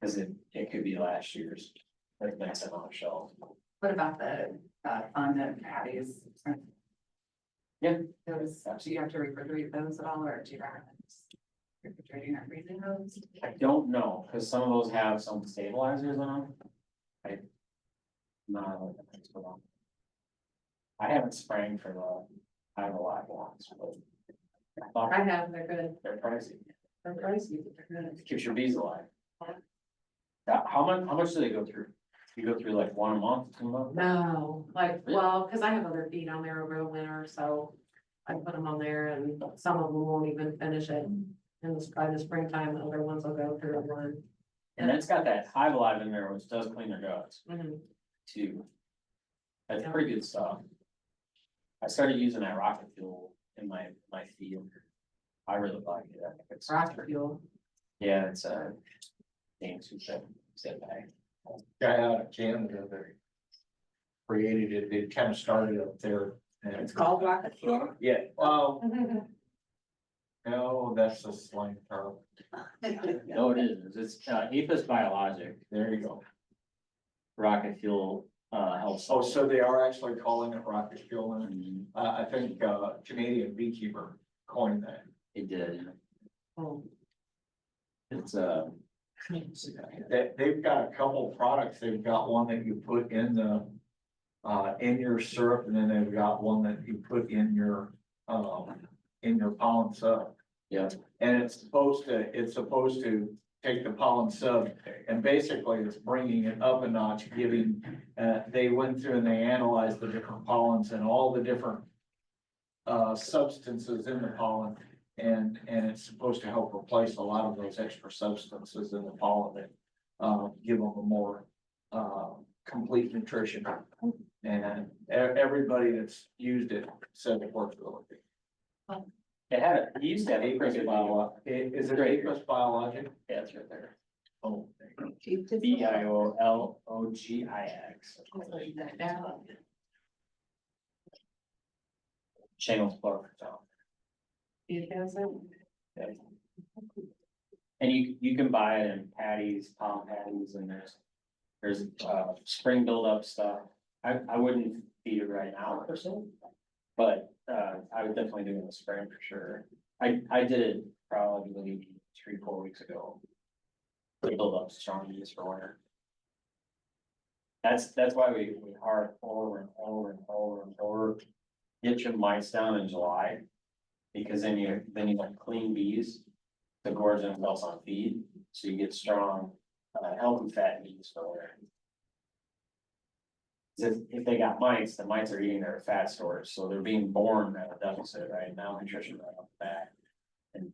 Because it could be last year's, that's been sitting on the shelf. What about the, fun that patties? Yeah. Those, do you have to refrigerate those at all, or do you recommend? refrigerating or freezing those? I don't know, because some of those have some stabilizers on them. I. No, I haven't sprayed for the, I have a lot of ones, but. I thought I have, they're good, they're pricey, they're pricey, but they're good. it keeps your bees alive. How much do they go through? You go through like 1 a month, 2 months? No, like, well, cause I have other feed on there over the winter, so I put them on there and some of them won't even finish it. And by the springtime, the other ones will go through one. And it's got that Hive Alive in there, which does clean their guts Mhm. too. That's Yeah. pretty good stuff. I started using that rocket fuel in my field. I really like it. I think it's. Rocket fuel. Yeah, it's a. Things who said that. Guy out of Canada that created it, it kind of started up there. And It's called rocket fuel. Yeah, well, no, that's a slang term. No, it is. It's Apis Biologic, There you go. rocket fuel, helps. Oh, so they are actually calling it rocket fuel, and I think Canadian Beekeeper coined that. It did. Oh. It's, They've got a couple products, they've got one that you put in your syrup, and then they've got one that you put in your pollen sub. Yeah. And it's supposed to take the pollen sub, and basically it's bringing it up a notch, giving, they went through and they analyzed the different pollens and all the different substances in the pollen. And it's supposed to help replace a lot of those extra substances in the pollen that give them a more complete nutrition. And everybody that's used it said it works really good. it used to have Apis Biologic. Is it Apis Biologic? Yeah, it's right there. Oh, BIOLOGIX. Shameless plug for Tom. And you can buy it in patties, palm patties, and there's spring buildup stuff. I wouldn't feed it right now personally, but I would definitely do it in the spring for sure. I did it probably 3-4 weeks ago. Build up strong yeast for winter. That's why we hard over and over and over and over. Get your mites down in July. Because then you have clean bees to gorge themselves on feed, so you get strong, healthy fat bees for there. If they got mites, the mites are eating their fat stores, so they're being born at a deficit, right? Malnutrition right off the bat. And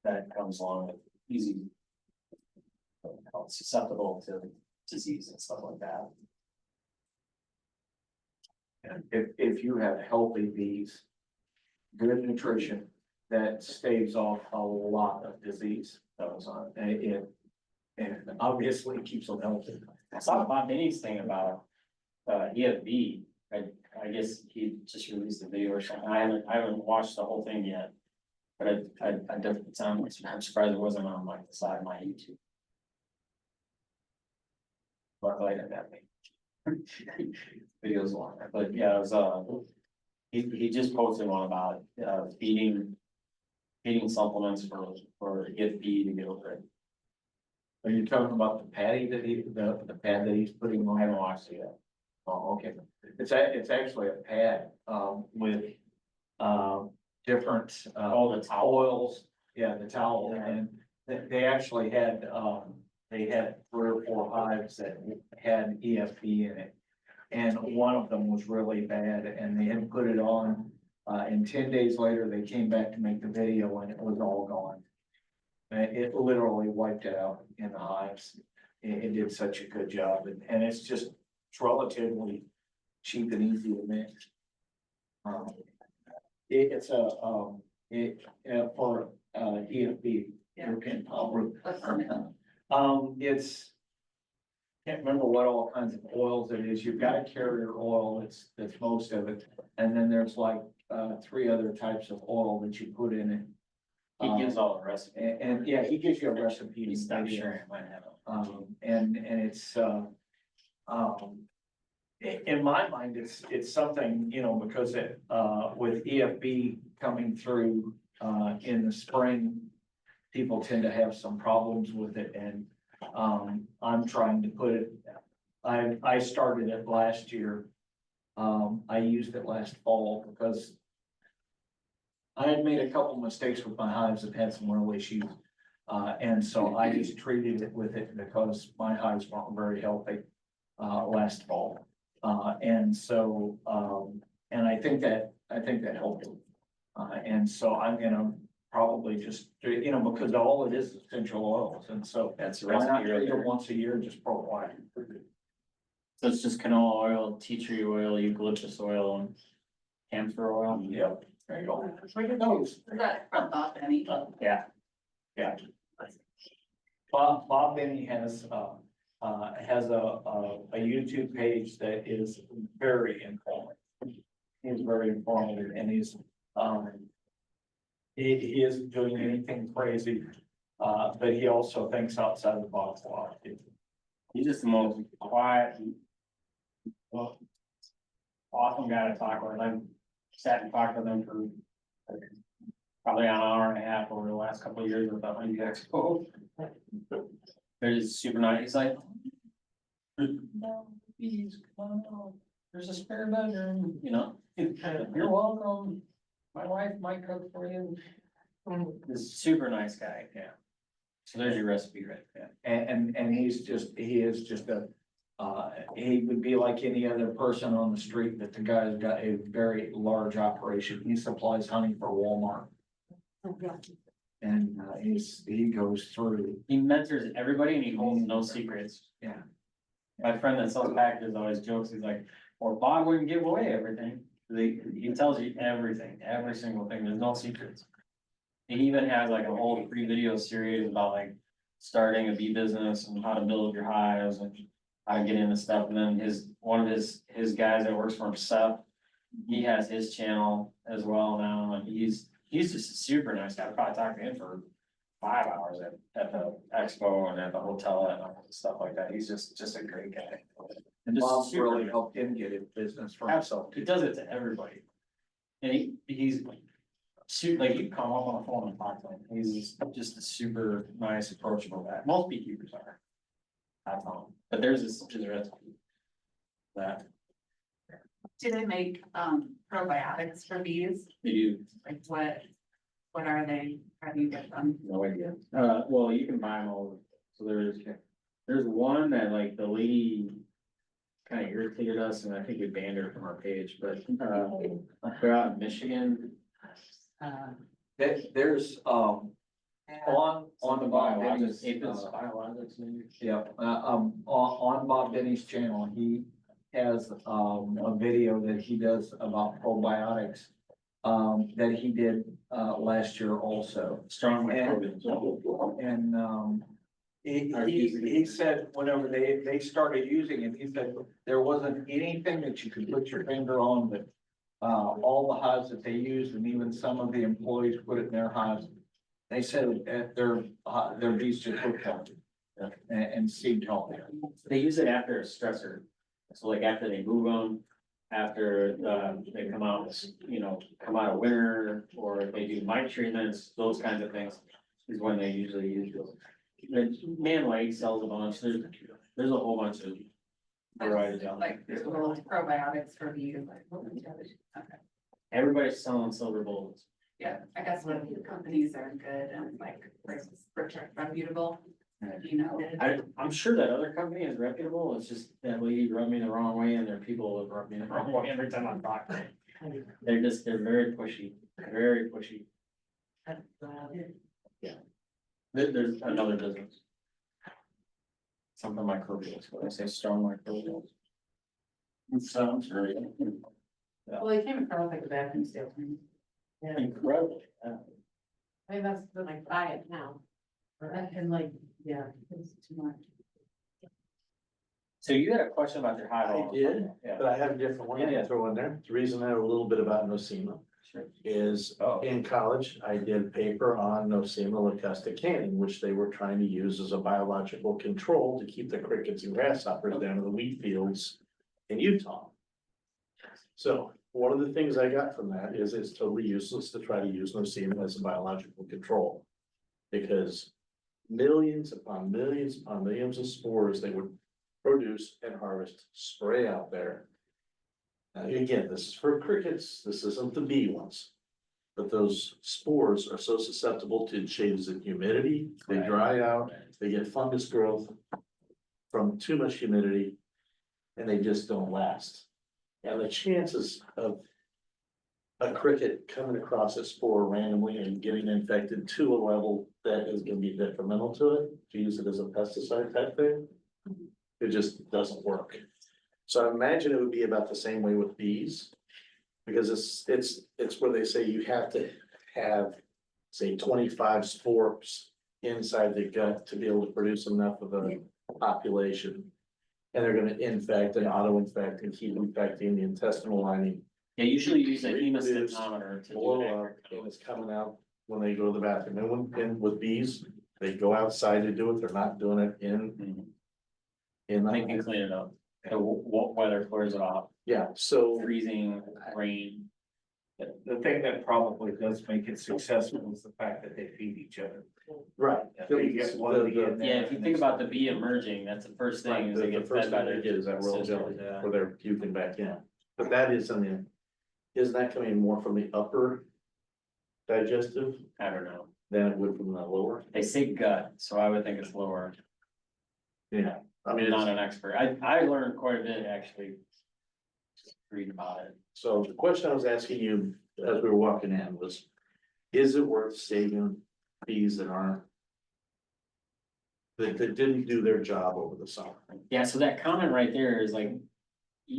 that comes along with easy, susceptible to disease and stuff like that. and if you have healthy bees, good nutrition, that staves off a lot of disease that was on, and obviously keeps them healthy. I saw Bob Denny's thing about EFB. I guess he just released a video or something. I haven't watched the whole thing yet. But I definitely I'm surprised it wasn't on like the side of my YouTube. Luckily I didn't have any videos long, but yeah, it was he just posted one about feeding supplements for EFB to get over it. Are you talking about the patty that the pad that he's putting I on? haven't watched it yet. Oh, okay. It's actually a pad, with, different, Oh, the towel. oils. Yeah, the towel, Yeah. and they actually had, they had 3 or 4 hives that had EFB in it. And one of them was really bad, and they had put it on, and 10 days later, they came back to make the video and it was all gone. It literally wiped it out in the hives. It did such a good job, and it's relatively cheap and easy to make. It's for EFB, European powder. It's, can't remember what all kinds of oils it is. You've got a carrier oil, that's most of it. And then there's like 3 other types of oil that you put in it. He gives all the recipe. And yeah, he gives you a recipe. He's not sure I might have it. And it's, in my mind, it's something, because with EFB coming through, in the spring, people tend to have some problems with it, and, I'm trying to put it, I started it last year. I used it last fall because I had made a couple mistakes with my hives that had some real issues. And so I just treated it with it because my hives weren't very healthy, last fall. And so, and I think that helped. And so I'm gonna probably just, because all it is essential oils, and so That's the why not recipe right treat it there. once a year, just provide. So it's just canola oil, tea tree oil, eucalyptus oil, and camphor oil. Yep, there you go. Look at those. Is that from Bob Benny? Yeah. Yeah. Bob Benny has a YouTube page that is very informative. He's very informative, and he isn't doing anything crazy, but he also thinks outside the box a lot. He's just the most quiet, well, awesome guy to talk with. I've sat and talked with him for probably an hour and a half over the last couple of years with the Honey Expo. There's super nice. He's like, no, please, come on, there's a spare bedroom, you're welcome. My wife might cook for you. This is super nice guy, yeah. So there's your recipe right there. And he is just he would be like any other person on the street, but the guy's got a very large operation. He supplies honey for Walmart. And he goes through. He mentors everybody and he holds no secrets. Yeah. My friend that sells packages always jokes, he's like, well, Bob wouldn't give away everything. He tells you everything, every single thing, there's no secrets. He even has like a whole free video series about like starting a bee business and how to build your hives and how to get into stuff. And then one of his guys that works for him, Seth, he has his channel as well now, and he's just a super nice guy. I'd probably talk to him for 5 hours at the expo and at the hotel and all stuff like that. He's just a great guy. And Just Bob's super really nice. helped him get his business for himself. Absolutely, he does it to everybody. And he's like, you come up on the phone and talk to him, he's just a super nice, approachable guy. Most beekeepers are. I found, but there's this recipe. That Do they make, probiotics for bees? you Like what are they? How do you get them? no idea. Well, you can buy them all. So there's one that like the lady kind of irritated us and I think we banned her from our page, but they're out in Michigan. There's, on the Bob Benny's, Biologics maybe. yeah, on Bob Benny's channel, he has, a video that he does about probiotics. That he did, last year also. Strong And- microbials. And, he said whenever they started using it, he said there wasn't anything that you could put your finger on, but all the hives that they used, and even some of the employees put it in their hives. They said that their bees just looked healthy and seemed healthy. They use it after a stressor. So like after they move them, after they come out of winter, or they do mite treatments, those kinds of things is when they usually use those. Man Lake sells a bunch. There's a whole bunch of varieties out there. Like little probiotics for bees, like. Okay. Everybody's selling silver bullets. Yeah, I guess when companies are good and like reputable, I'm sure that other company is reputable. It's just that lady rubbed me the wrong way and their people have rubbed me the wrong way every time I talk to them. They're very pushy, very pushy. Yeah. There's another business. Something microbials, when I say strong microbials. It sounds very. Well, they came across like a bathroom salesman. Yeah, Incredible. I mean, that's when I buy it now. And like, yeah, it's too much. So you had a question about your hive. I did, Yeah. but I have a different one to throw in there. The reason I know a little bit about Nosema Sure. is in college, I did a paper on Nosema lacusta canning, which they were trying to use as a biological control to keep the crickets and grasshoppers down in the wheat fields in Utah. So one of the things I got from that is it's totally useless to try to use Nosema as a biological control. Because millions upon millions of spores they would produce and harvest, spray out there. Now, again, this is for crickets, this isn't the bee ones. But those spores are so susceptible to changes in humidity, they dry out, they get fungus growth from too much humidity, and they just don't last. And the chances of a cricket coming across a spore randomly and getting infected to a level that is gonna be detrimental to it, to use it as a pesticide type thing, it just doesn't work. So I imagine it would be about the same way with bees. Because it's where they say you have to have, say, 25 spores inside the gut to be able to produce enough of a population. And they're gonna infect and auto-infect and keep infecting the intestinal lining. Yeah, usually use a Reproduce, hemostatometer to do blow that. up, and it's coming out when they go to the bathroom. And with bees, they go outside to do it, they're not doing it Mhm. in They can the, clean it up. The weather clears it off, yeah, so. freezing, rain. The thing that probably does make it successful is the fact that they feed each other. Right. If they get one to get in there Yeah, if you and think they about the start- bee emerging, that's the first thing Right, is they the get first fed by thing their. they get is that royal sisters, jelly, yeah. where they're puking back in. But that isn't that coming more from the upper digestive I don't know. than it would from the lower? They say gut, so I would think it's lower. Yeah, I mean, I'm not it's, an expert. I learned quite a bit actually. Just reading about it. so the question I was asking you as we were walking in was, is it worth saving bees that aren't, that didn't do their job over the summer? Yeah, so that comment right there is like,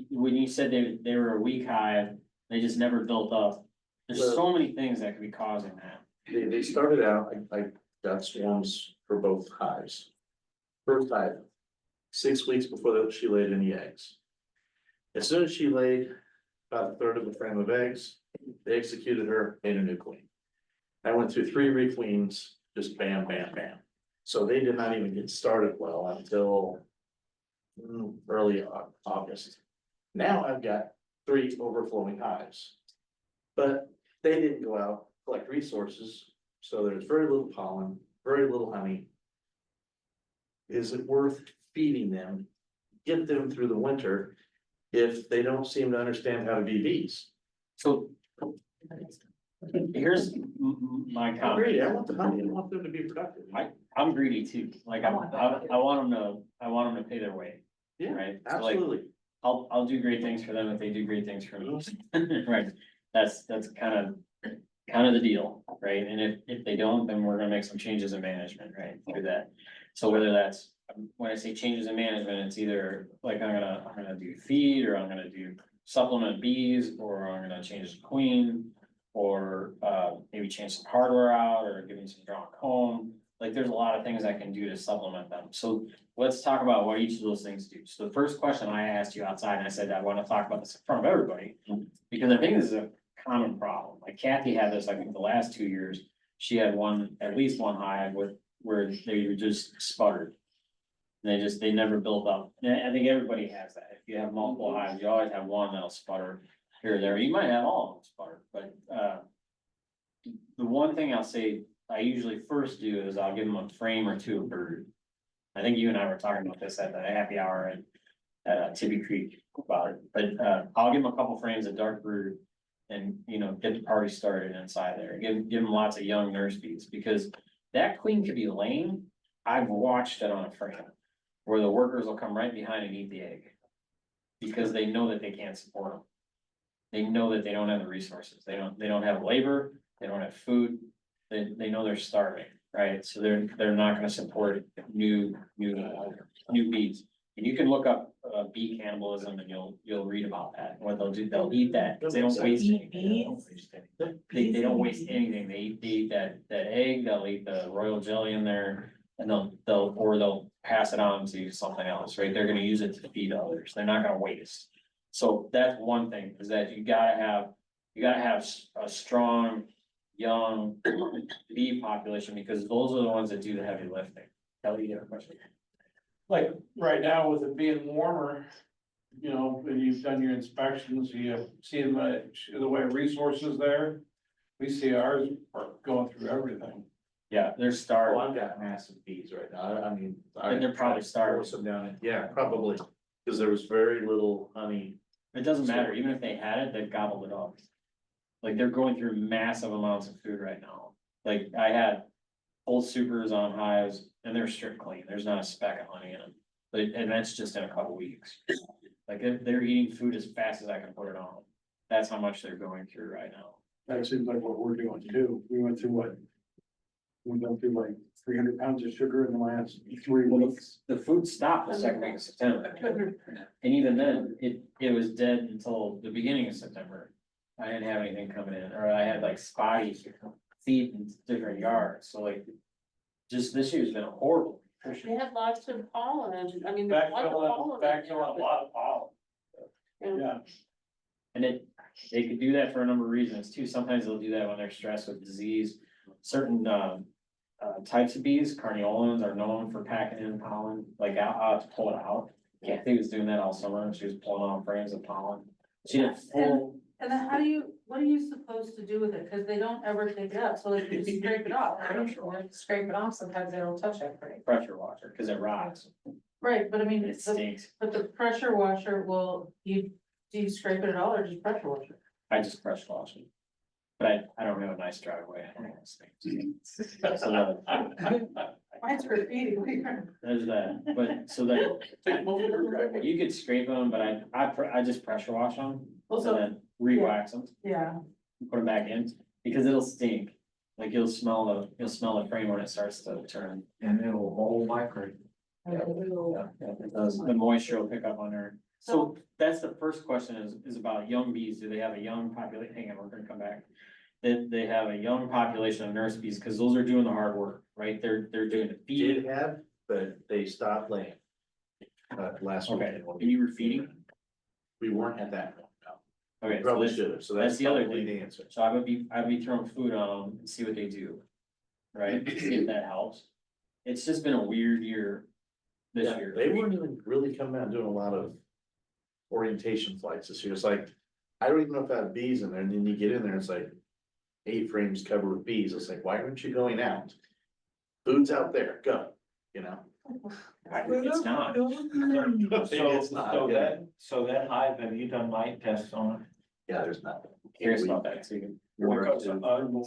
when you said they were a weak hive, they just never built up. There's so many things that could be causing that. They started out, I got swarms for both hives. First hive, 6 weeks before she laid any eggs. As soon as she laid about a third of a frame of eggs, they executed her, made a new queen. I went through 3 requeens, just bam, bam, bam. So they did not even get started well until early August. Now I've got 3 overflowing hives. But they didn't go out, collect resources, so there's very little pollen, very little honey. Is it worth feeding them, get them through the winter, if they don't seem to understand how to be bees? So. Here's my I comment. agree, I want the honey, I want them to be productive. I'm greedy too. Like I want them to pay their way. Yeah, Right? So, like, absolutely. I'll do great things for them if they do great things for me. Right, that's kind of the deal, right? And if they don't, then we're gonna make some changes in management, right, through that. So whether that's, when I say changes in management, it's either like I'm gonna do feed, or I'm gonna do supplement bees, or I'm gonna change the queen. Or maybe change some hardware out, or give them some drawn comb. Like, there's a lot of things I can do to supplement them. So let's talk about what each of those things do. So the first question I asked you outside, and I said, I want to talk about this in front of everybody. Because I think this is a common problem. Like Kathy had this, I think, the last 2 years. She had at least one hive where they were just sputtered. They never built up. And I think everybody has that. If you have multiple hives, you always have one that'll sputter here or there. You might have all of them sputter, but the one thing I'll say I usually first do is I'll give them a frame or 2 of bird. I think you and I were talking about this at the happy hour at Tibby Creek about it, but I'll give them a couple frames of dark brood and, get the party started inside there. Give them lots of young nurse bees, because that queen could be laying. I've watched it on a frame where the workers will come right behind and eat the egg because they know that they can't support them. They know that they don't have the resources. They don't have labor, they don't have food, they know they're starving, right? So they're not gonna support new bees. And you can look up bee cannibalism and you'll read about that. What they'll do, they'll eat that, 'cause they don't waste anything. They don't waste anything. They eat that egg, they'll eat the royal jelly in there, and they'll pass it on to something else, right? They're gonna use it to feed others. They're not gonna waste. So that's one thing, is that you gotta have a strong, young bee population, because those are the ones that do the heavy lifting. Kelly, you have a question? Like, right now with it being warmer, when you've done your inspections, you see the way resources there. We see ours are going through everything. Yeah, they're Oh, starved. I've got massive bees right now, I mean. And they're probably starving. Force them down, yeah, probably, because there was very little honey. It doesn't matter, even if they had it, they've gobbled it up. Like, they're going through massive amounts of food right now. Like, I had old supers on hives and they're strict clean, there's not a speck of honey in them. But, and that's just in a couple weeks. Like, they're eating food as fast as I can put it on. That's how much they're going through right now. That seems like what we're doing too. We went through what? We went through like 300 pounds of sugar in the last 3 Well, weeks. the food stopped the second week of September. And even then, it was dead until the beginning of September. I didn't have anything coming in, or I had like spotty feet in different yards, so like. Just this year's been horrible. They had lots of pollen, I mean, there's lots of pollen. Backfilling a lot of pollen. Yeah. And they could do that for a number of reasons too. Sometimes they'll do that when they're stressed with disease. Certain types of bees, carniolans, are known for packing in pollen, like I'll have to pull it out. Kathy was doing that all summer, she was pulling out frames of pollen. She did full, And then what are you supposed to do with it? Cause they don't ever take it up, so like you just scrape it off, right? Or scrape it off, sometimes they don't touch it, right? pressure washer, cause it rots, Right, but I mean, it stinks. but the pressure washer will, do you scrape it at all or just pressure wash it? I just pressure wash it. But I don't have a nice driveway, I don't know those things. So Mine's graffiti. there's that, but so that you could scrape them, but I just pressure wash them. And then re-wax them, Yeah. put them back in, because it'll stink. Like you'll smell the frame when it starts to turn. And it'll hold migrate. Yeah, it does. The moisture will pick up on there. So that's the first question is about young bees. Do they have a young population? Hang on, we're gonna come back. They have a young population of nurse bees, because those are doing the hard work, right? They're doing the feed. Did have, but they stopped laying. Last week. Okay, and you were feeding? We weren't at that point, no. Okay, so Probably that's, should have, so that's that's the other probably thing. the answer. So I'd be throwing food on them and see what they do. Right, see if that helps. It's just been a weird year this Yeah, year. they weren't even really coming out and doing a lot of orientation flights this year. It's like, I don't even know if I have bees in there, and then you get in there, it's like 8 frames covered with bees. It's like, why aren't you going out? Food's out there, go, you know? It's not. It's not, yeah. So that hive, have you done light tests on it? Yeah, there's nothing. Curious about that too. Because,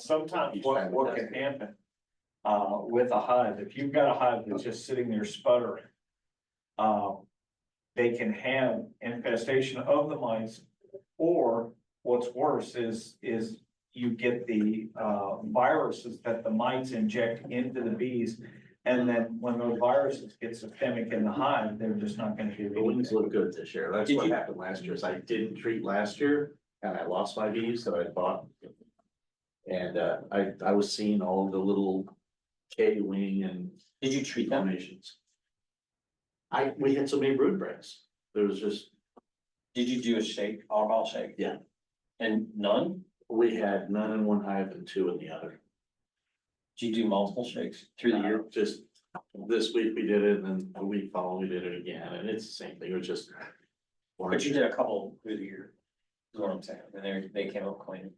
sometimes what can happen, with a hive, if you've got a hive that's just sitting there sputtering, they can have infestation of the mice, or what's worse is you get the, viruses that the mites inject into the bees. And then when those viruses get systemic in the hive, they're just not gonna do The wings anything. look good this year. That's Did what you- happened last year, is I didn't treat last year, and I lost my bees that I bought. And, I was seeing all the little K-wing and Did you treat them? donations. We had so many brood breaks. There was just, Did you do a shake, alcohol shake? Yeah. And none? we had none in one hive and 2 in the other. Did you do multiple shakes through the year? Just this week we did it, and then the week following we did it again, and it's the same thing, it was just. But you did a couple through the year, is what I'm saying, and they came up clean.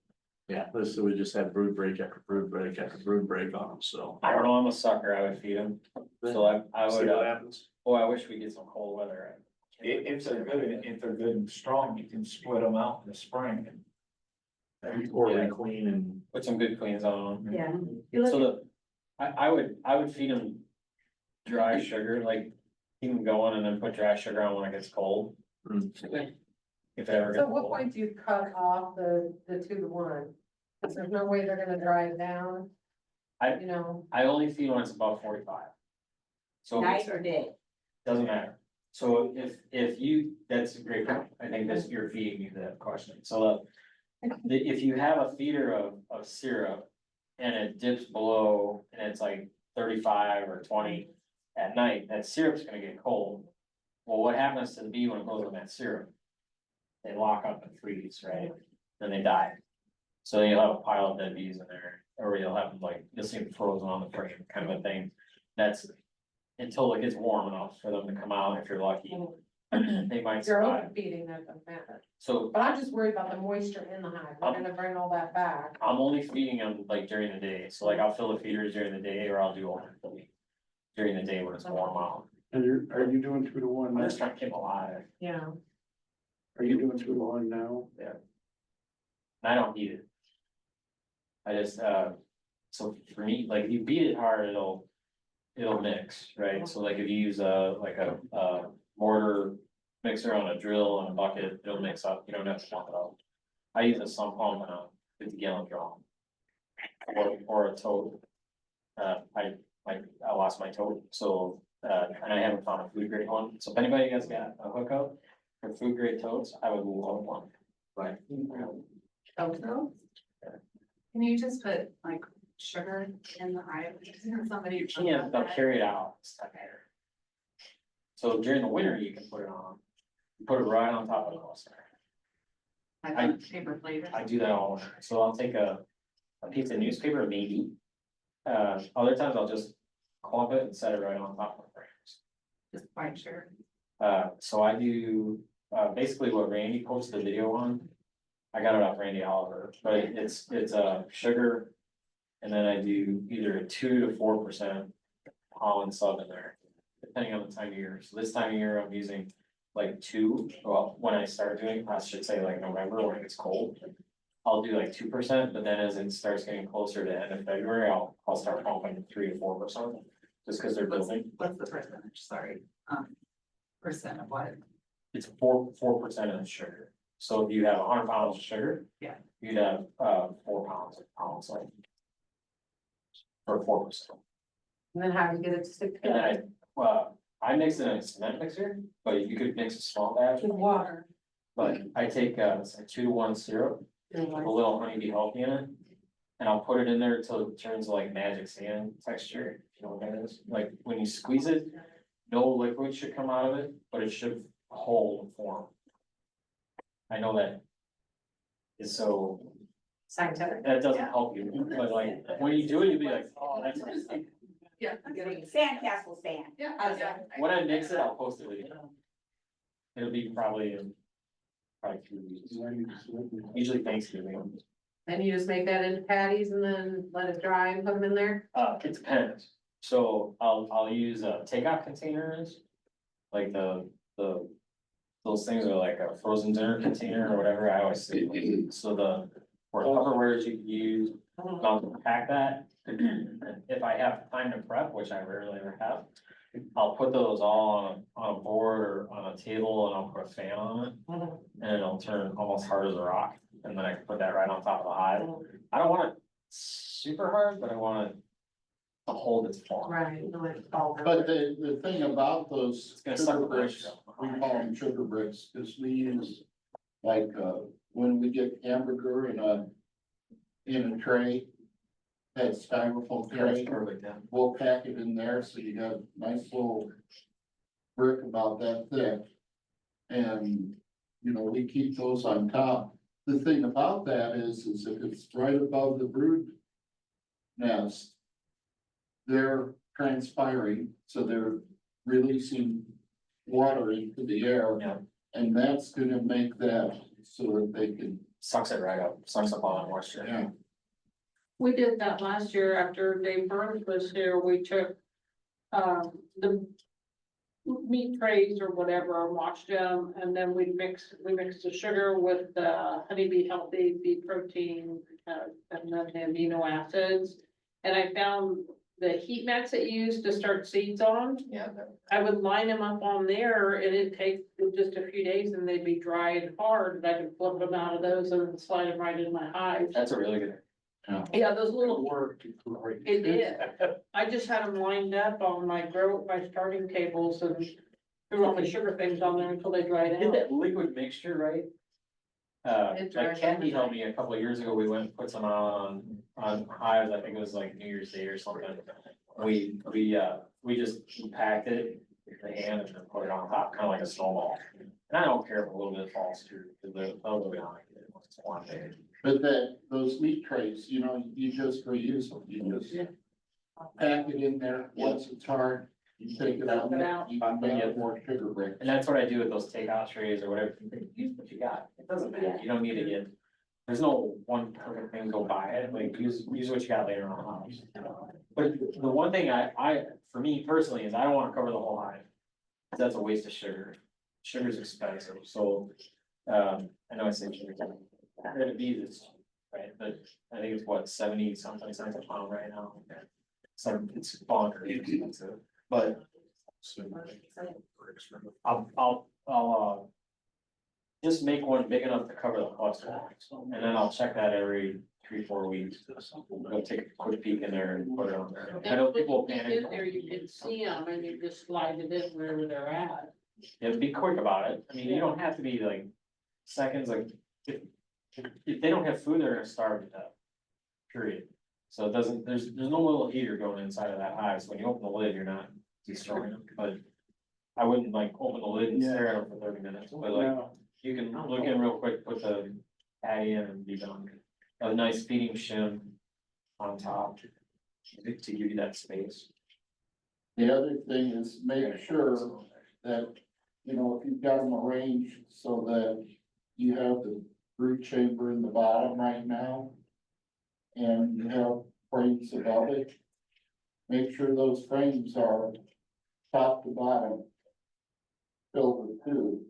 Yeah, this, we just had brood break after brood break after brood break on them, so. I don't know, I'm a sucker, I would feed them, so I See would, what happens. boy, I wish we get some cold weather. If they're good and strong, you can split them out in the spring. Or Yeah. queen and. Put some good cleans on them. Yeah. So I would feed them dry sugar, like keep them going and then put dry sugar on when it gets cold. Mm. If it ever So gets at what cold. point do you cut off the 2 to 1? Cause there's no way they're gonna dry it down. I- You know, I only feed when it's above 45. So Night or day? doesn't matter. So if you, that's a great point. I think that's, you're feeding me that question. So if you have a feeder of syrup and it dips below and it's like 35 or 20 at night, that syrup's gonna get cold. Well, what happens to the bee when it goes in that syrup? They lock up and freeze, right? Then they die. So then you'll have a pile of dead bees in there, or you'll have like, you'll see them frozen on the frame kind of a thing. That's until it gets warm enough for them to come out if you're lucky. they might You're survive. overfeeding, that doesn't matter. So But I'm just worried about the moisture in the hive. We're gonna bring all that back. I'm only feeding them like during the day, so like I'll fill the feeders during the day, or I'll do all during the day when it's warm out. And are you doing 2 to 1 I'm now? just trying to keep them alive, Yeah. Are you doing 2 to 1 now? and I don't need it. I just, so for me, like if you beat it hard, it'll mix, right? So like if you use a mortar mixer on a drill on a bucket, it'll mix up, you don't have to pump it out. I use a sump pump and a 50-gallon drum. Or a tote. I lost my tote, so, and I haven't found a food grade one, so if anybody has got a hookup for food grade totes, I would love one. But, Can you just put like sugar in the hive? Isn't somebody? you can't, they'll carry it out, it's not there. So during the winter, you can put it on, you put it right on top of the cluster. Like paper plate. I do that all winter, so I'll take a piece of newspaper, maybe. Other times I'll just clump it and set it right on top of the frames. Just white sugar. So I do, basically what Randy posted the video on. I got it off Randy Oliver, but it's sugar. And then I do either a 2 to 4% pollen sub in there, depending on the time of year. So this time of year, I'm using like 2, well, when I start doing, I should say like November when it's cold. I'll do like 2%, but then as it starts getting closer to end of February, I'll start pumping 3 to 4%. Just because they're building. What's the percentage? Sorry. Percent of what? It's 4% of the sugar. So if you have 100 pounds of sugar. Yeah. You'd have 4 pounds of pollen sub. For 4%. And then how do you get it to stick And together? then I mix it in a cement mixer, but you could mix a small batch. With water. But I take it's like 2 to 1 syrup, with a little honeybee healthy in it. And I'll put it in there until it turns like magic sand texture, if you know what that is. Like when you squeeze it, no liquid should come out of it, but it should hold and form. I know that is so, Scientific. that doesn't help you, but like, when you do it, you'll be like, oh, that's. Yeah. Sandcastle stand. Yeah. When I mix it, I'll post it with you. It'll be probably in 2 weeks, usually Thanksgiving. And you just make that into patties and then let it dry and put them in there? It depends, so I'll use takeout containers. Like those things are like a frozen dinner container or whatever, I always say, so for Tupperwares you can use, I'll pack that. If I have time to prep, which I rarely ever have, I'll put those all on a board or on a table and I'll put a fan on it. And it'll turn almost hard as a rock, and then I can put that right on top of the hive. I don't want it super hard, but I want it to hold its form. Right. No, it's all done. But the thing about those It's gonna suck sugar the bricks, moisture we out. call them sugar bricks, because we use, like, when we get hamburger in a tray, that styrofoam Yeah, that's tray, perfect, yeah. we'll pack it in there, so you got a nice little brick about that thick. And, you know, we keep those on top. The thing about that is if it's right above the brood nest, they're transpiring, so they're releasing water into the air. Yeah. And that's gonna make that so that they can, Sucks it right up, sucks up all that moisture. yeah. We did that last year after Dave Burns was here. We took the meat trays or whatever and washed them, and then we mixed the sugar with the honeybee healthy, bee protein, and then the amino acids. And I found the heat mats that you use to start seeds on, Yeah. I would line them up on there and it'd take just a few days and they'd be dry and hard, and I could flip them out of those and slide them right in my hives. That's a really good. Yeah, those little, Work. it did. I just had them lined up on my starting tables and threw all my sugar things on there until they dried Did out. that liquid mixture, right? It Like dried Kathy overnight. helped me a couple of years ago, we went and put some on hives, I think it was like New Year's Day or something. We just packed it in the hand and then put it on top, kind of like a snowball. And I don't care if a little bit falls through, because they'll be on it, it's one day. But those meat trays, you know, you just reuse them, you just pack it in there, once it's hard, You take it out, you can make more sugar bricks. And that's what I do with those takeout trays or whatever, use what you got, it doesn't matter, you don't need to get. There's no one perfect thing, go buy it, like, use what you got later on. But the one thing for me personally, is I don't wanna cover the whole hive. 'Cause that's a waste of sugar, sugar's expensive, so, I know I say sugar. The bees is, right, but I think it's what, 70 something cents a pound right now. So it's bonkers expensive, but I'll just make one big enough to cover the cluster, and then I'll check that every 3-4 weeks. Go take a quick peek in there and put it on there. I know people When you panic. get there, you can see them and you just slide it in wherever they're at. Yeah, be quick about it. I mean, you don't have to be like seconds, like, if they don't have food, they're gonna starve to death. Period. So it doesn't, there's no little heater going inside of that hive, so when you open the lid, you're not destroying them, but I wouldn't like open the lid and stare at them for 30 minutes, but like, you can look in real quick, put the patty in and be done. A nice feeding shim on top to give you that space. The other thing is make sure that, you know, if you've got them arranged so that you have the brood chamber in the bottom right now, and you have frames above it, make sure those frames are top to bottom filled with food.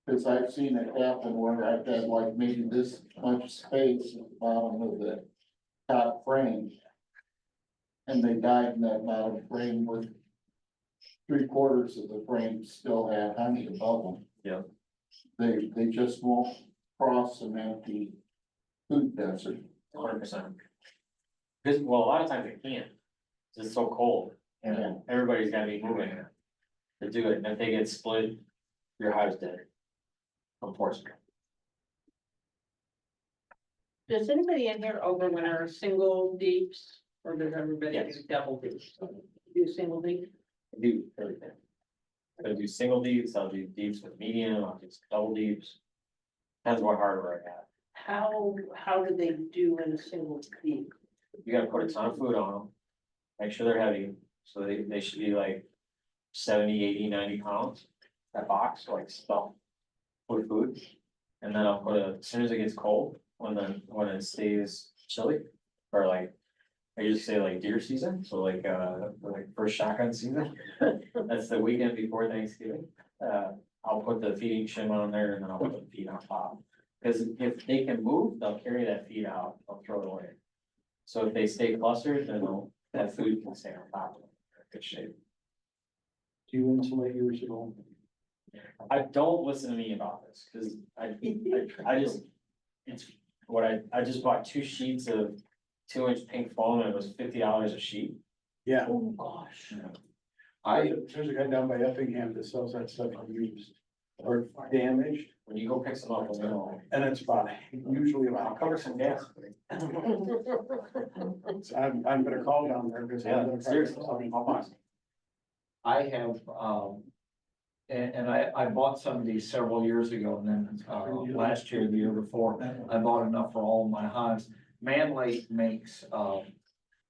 Cause I've seen it happen where I've had like maybe this much space at the bottom of the top frame. And they died in that bottom frame with 3/4 of the frame still had honey above them. Yeah. They just won't cross an empty food desert. 100%. Because, well, a lot of times they can't, 'cause it's so cold, and everybody's gotta be moving to do it, and if they get split, your hive's dead. Unfortunately. Does anybody in here overwinter single deeps, or does everybody do Yes. double deeps? Do single deep? I do everything. I'll do single deeps, I'll do deeps with medium, I'll do double deeps. Depends what hardware I got. How do they do in a single deep? You gotta put a ton of food on them. Make sure they're heavy, so they should be like 70, 80, 90 pounds. That box, like stuff with food. And then I'll put as soon as it gets cold, when it stays chilly, or like, I usually say like deer season, so like first shotgun season. That's the weekend before Thanksgiving. I'll put the feeding shim on there and then I'll put the feed on top. Cause if they can move, they'll carry that feed out, they'll throw it away. So if they stay clustered, then that food can stay on top of them, good shape. Do you insulate yours at all? I don't listen to me about this, cause I just, it's what I just bought 2 sheets of 2-inch pink foam and it was $50 a sheet. Yeah. Oh, gosh. There's a guy down by Effingham that sells that stuff unused or damaged, When you go pick some up, let me know. and it's usually I'll about. cover some gas. I'm gonna call down there because. Yeah, seriously, I'll buy some. I have, and I bought some of these several years ago, and then, last year, the year before, I bought enough for all of my hives. Manlake makes,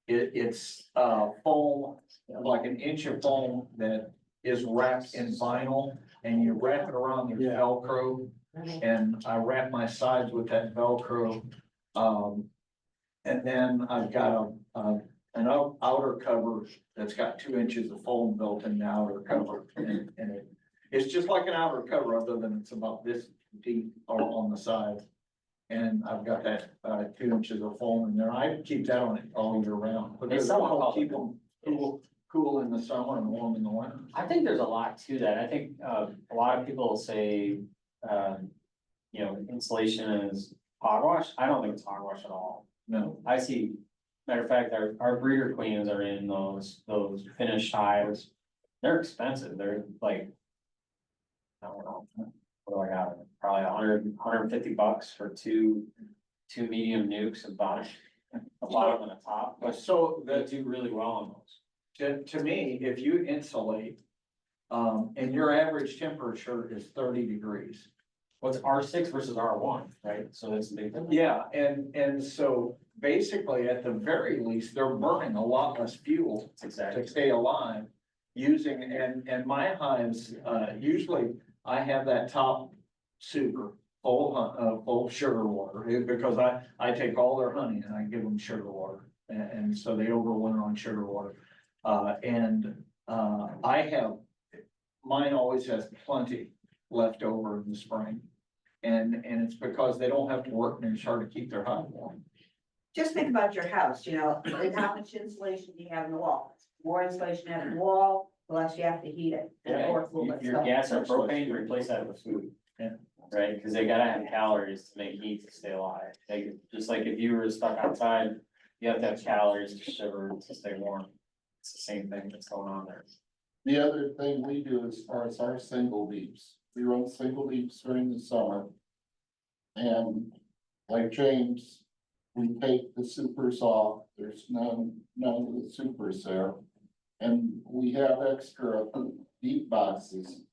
it's foam, like an inch of foam that is wrapped in vinyl, and you wrap it around your Yeah. Velcro, and I wrap my sides with that Velcro. And then I've got an outer cover that's got 2 inches of foam built in the outer cover, and it's just like an outer cover, other than it's about this deep on the side. And I've got that 2 inches of foam in there. I keep that on it all year round. They sell them all. Keep them cool in the summer and warm in the winter. I think there's a lot to that. I think a lot of people say, insulation is hogwash. I don't think it's hogwash at all. No, I see, matter of fact, our breeder queens are in those finished hives. They're expensive. They're like, I don't know, what do I got? Probably $150 for two medium nukes and bottom, a bottom and a top, but so they do really well on those. to me, if you insulate, and your average temperature is 30 degrees. What's R6 versus R1, right? So that's the big difference. Yeah, and so basically, at the very least, they're burning a lot less fuel That's exactly. to stay alive. using, and my hives, usually I have that top super full of sugar water, because I take all their honey and I give them sugar water. And so they overwinter on sugar water. I have, mine always has plenty left over in the spring. And it's because they don't have to work near as hard to keep their hive warm. Just think about your house, you know, like how much insulation do you have in the wall? More insulation you have in the wall, the less you have to heat it. And of course, we'll let Your stuff- gas or propane, replace that with food. Yeah. Right, cause they gotta have calories to make heat to stay alive, just like if you were stuck outside, you have to have calories to shiver to stay warm. It's the same thing that's going on there. The other thing we do as far as our single leaves, we run single leaves during the summer. And like James, we take the supers off, there's none of the supers there. And we have extra deep boxes.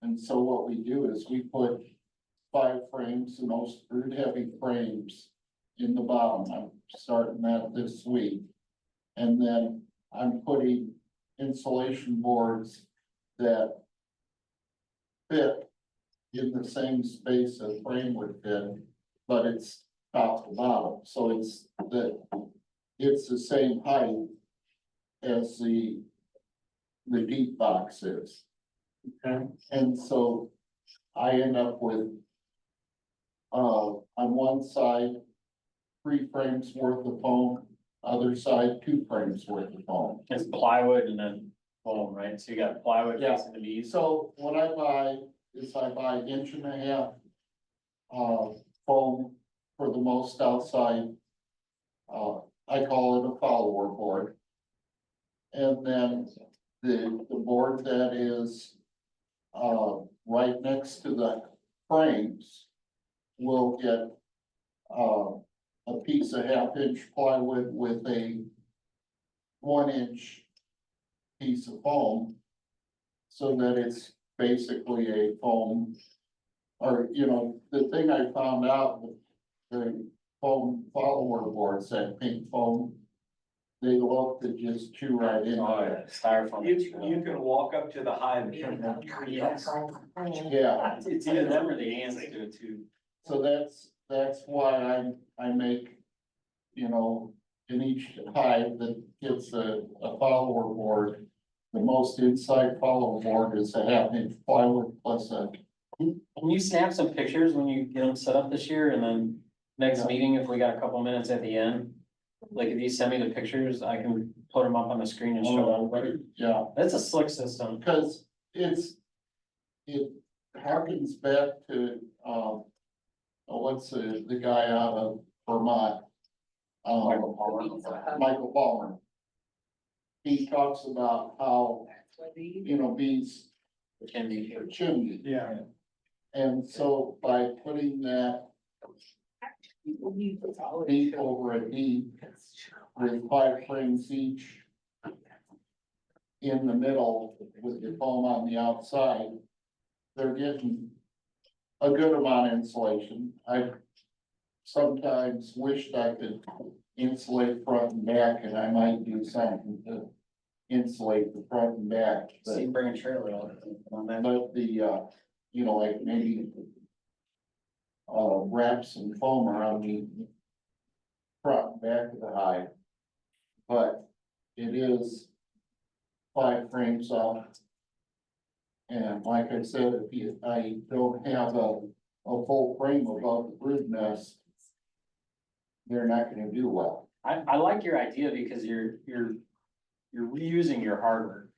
And so what we do is we put 5 frames, the most brood heavy frames in the bottom. I'm starting that this week. And then I'm putting insulation boards that fit in the same space a frame would fit, but it's top to bottom, so it's the same height as the deep box is. Okay. And so I end up with on one side, 3 frames worth of foam, other side, 2 frames worth of foam. It's plywood and then foam, right? So you got plywood Yeah. facing the bees. So what I buy is I buy 1.5 inch foam for the most outside. I call it a follower board. And then the board that is right next to the frames will get a piece of 1/2 inch plywood with a 1 inch piece of foam. So that it's basically a foam, or, you know, the thing I found out, with the foam follower boards, that pink foam, they love to just chew right into Oh, it. yeah, styrofoam. You can walk up to the hive and turn that. Yes. Yeah, It's either them or the ants that do it too. so that's why I make, you know, in each hive that gets a follower board, the most inside follower board is a 1/2 inch plywood plus a. Can you snap some pictures when you get them set up this year, and then next Yeah. meeting, if we got a couple minutes at the end? Like, if you send me the pictures, I can put them up on the screen and show them. Yeah, That's a slick system. because it harkens back to, what's the guy out of Vermont? Michael Palmer. Michael Palmer. He talks about how, you know, bees Can be. are chimney. Yeah. And so by putting that deep over a deep with 5 frames each in the middle with the foam on the outside, they're getting a good amount of insulation. I sometimes wished I could insulate front and back, and I might do something to insulate the front and back. See, bring a trailer out on that. But the, you know, like maybe wrap some foam around the front and back of the hive. But it is 5 frames off. And like I said, I don't have a full frame above the brood nest, they're not gonna do well. I like your idea because you're reusing your hardware,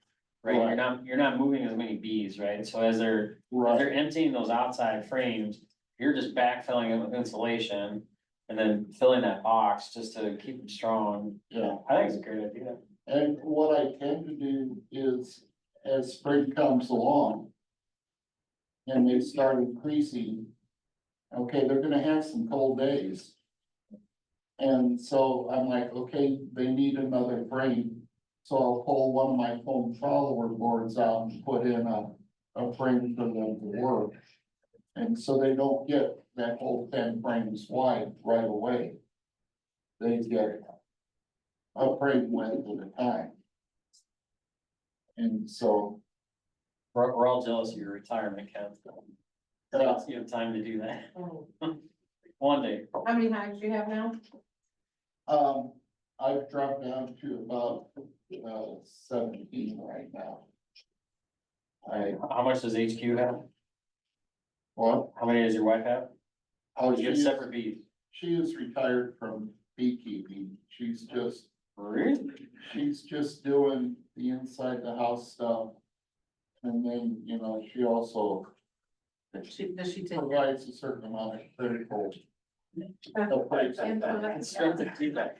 right? You're not moving as many bees, right? So as they're emptying those outside frames, you're just backfilling it with insulation and then filling that box just to keep them strong. Yeah. I think it's a great idea. And what I tend to do is, as spring comes along and they start increasing, okay, they're gonna have some cold days. And so I'm like, okay, they need another frame. So I'll pull one of my foam follower boards out and put in a frame for them to work. And so they don't get that whole 10 frames wide right away. They get a frame length at a time. And so, We're all jealous of your retirement, Kev. Yeah. You have time to do that. One day. How many hives do you have now? I've dropped down to about, 17 right now. How much does HQ have? Well, How many does your wife have? oh, You have she's, separate bees. she is retired from beekeeping. Really? She's just doing the inside the house stuff. And then, you know, she also Does she take? provides a certain amount of critical. Expensive tea bag.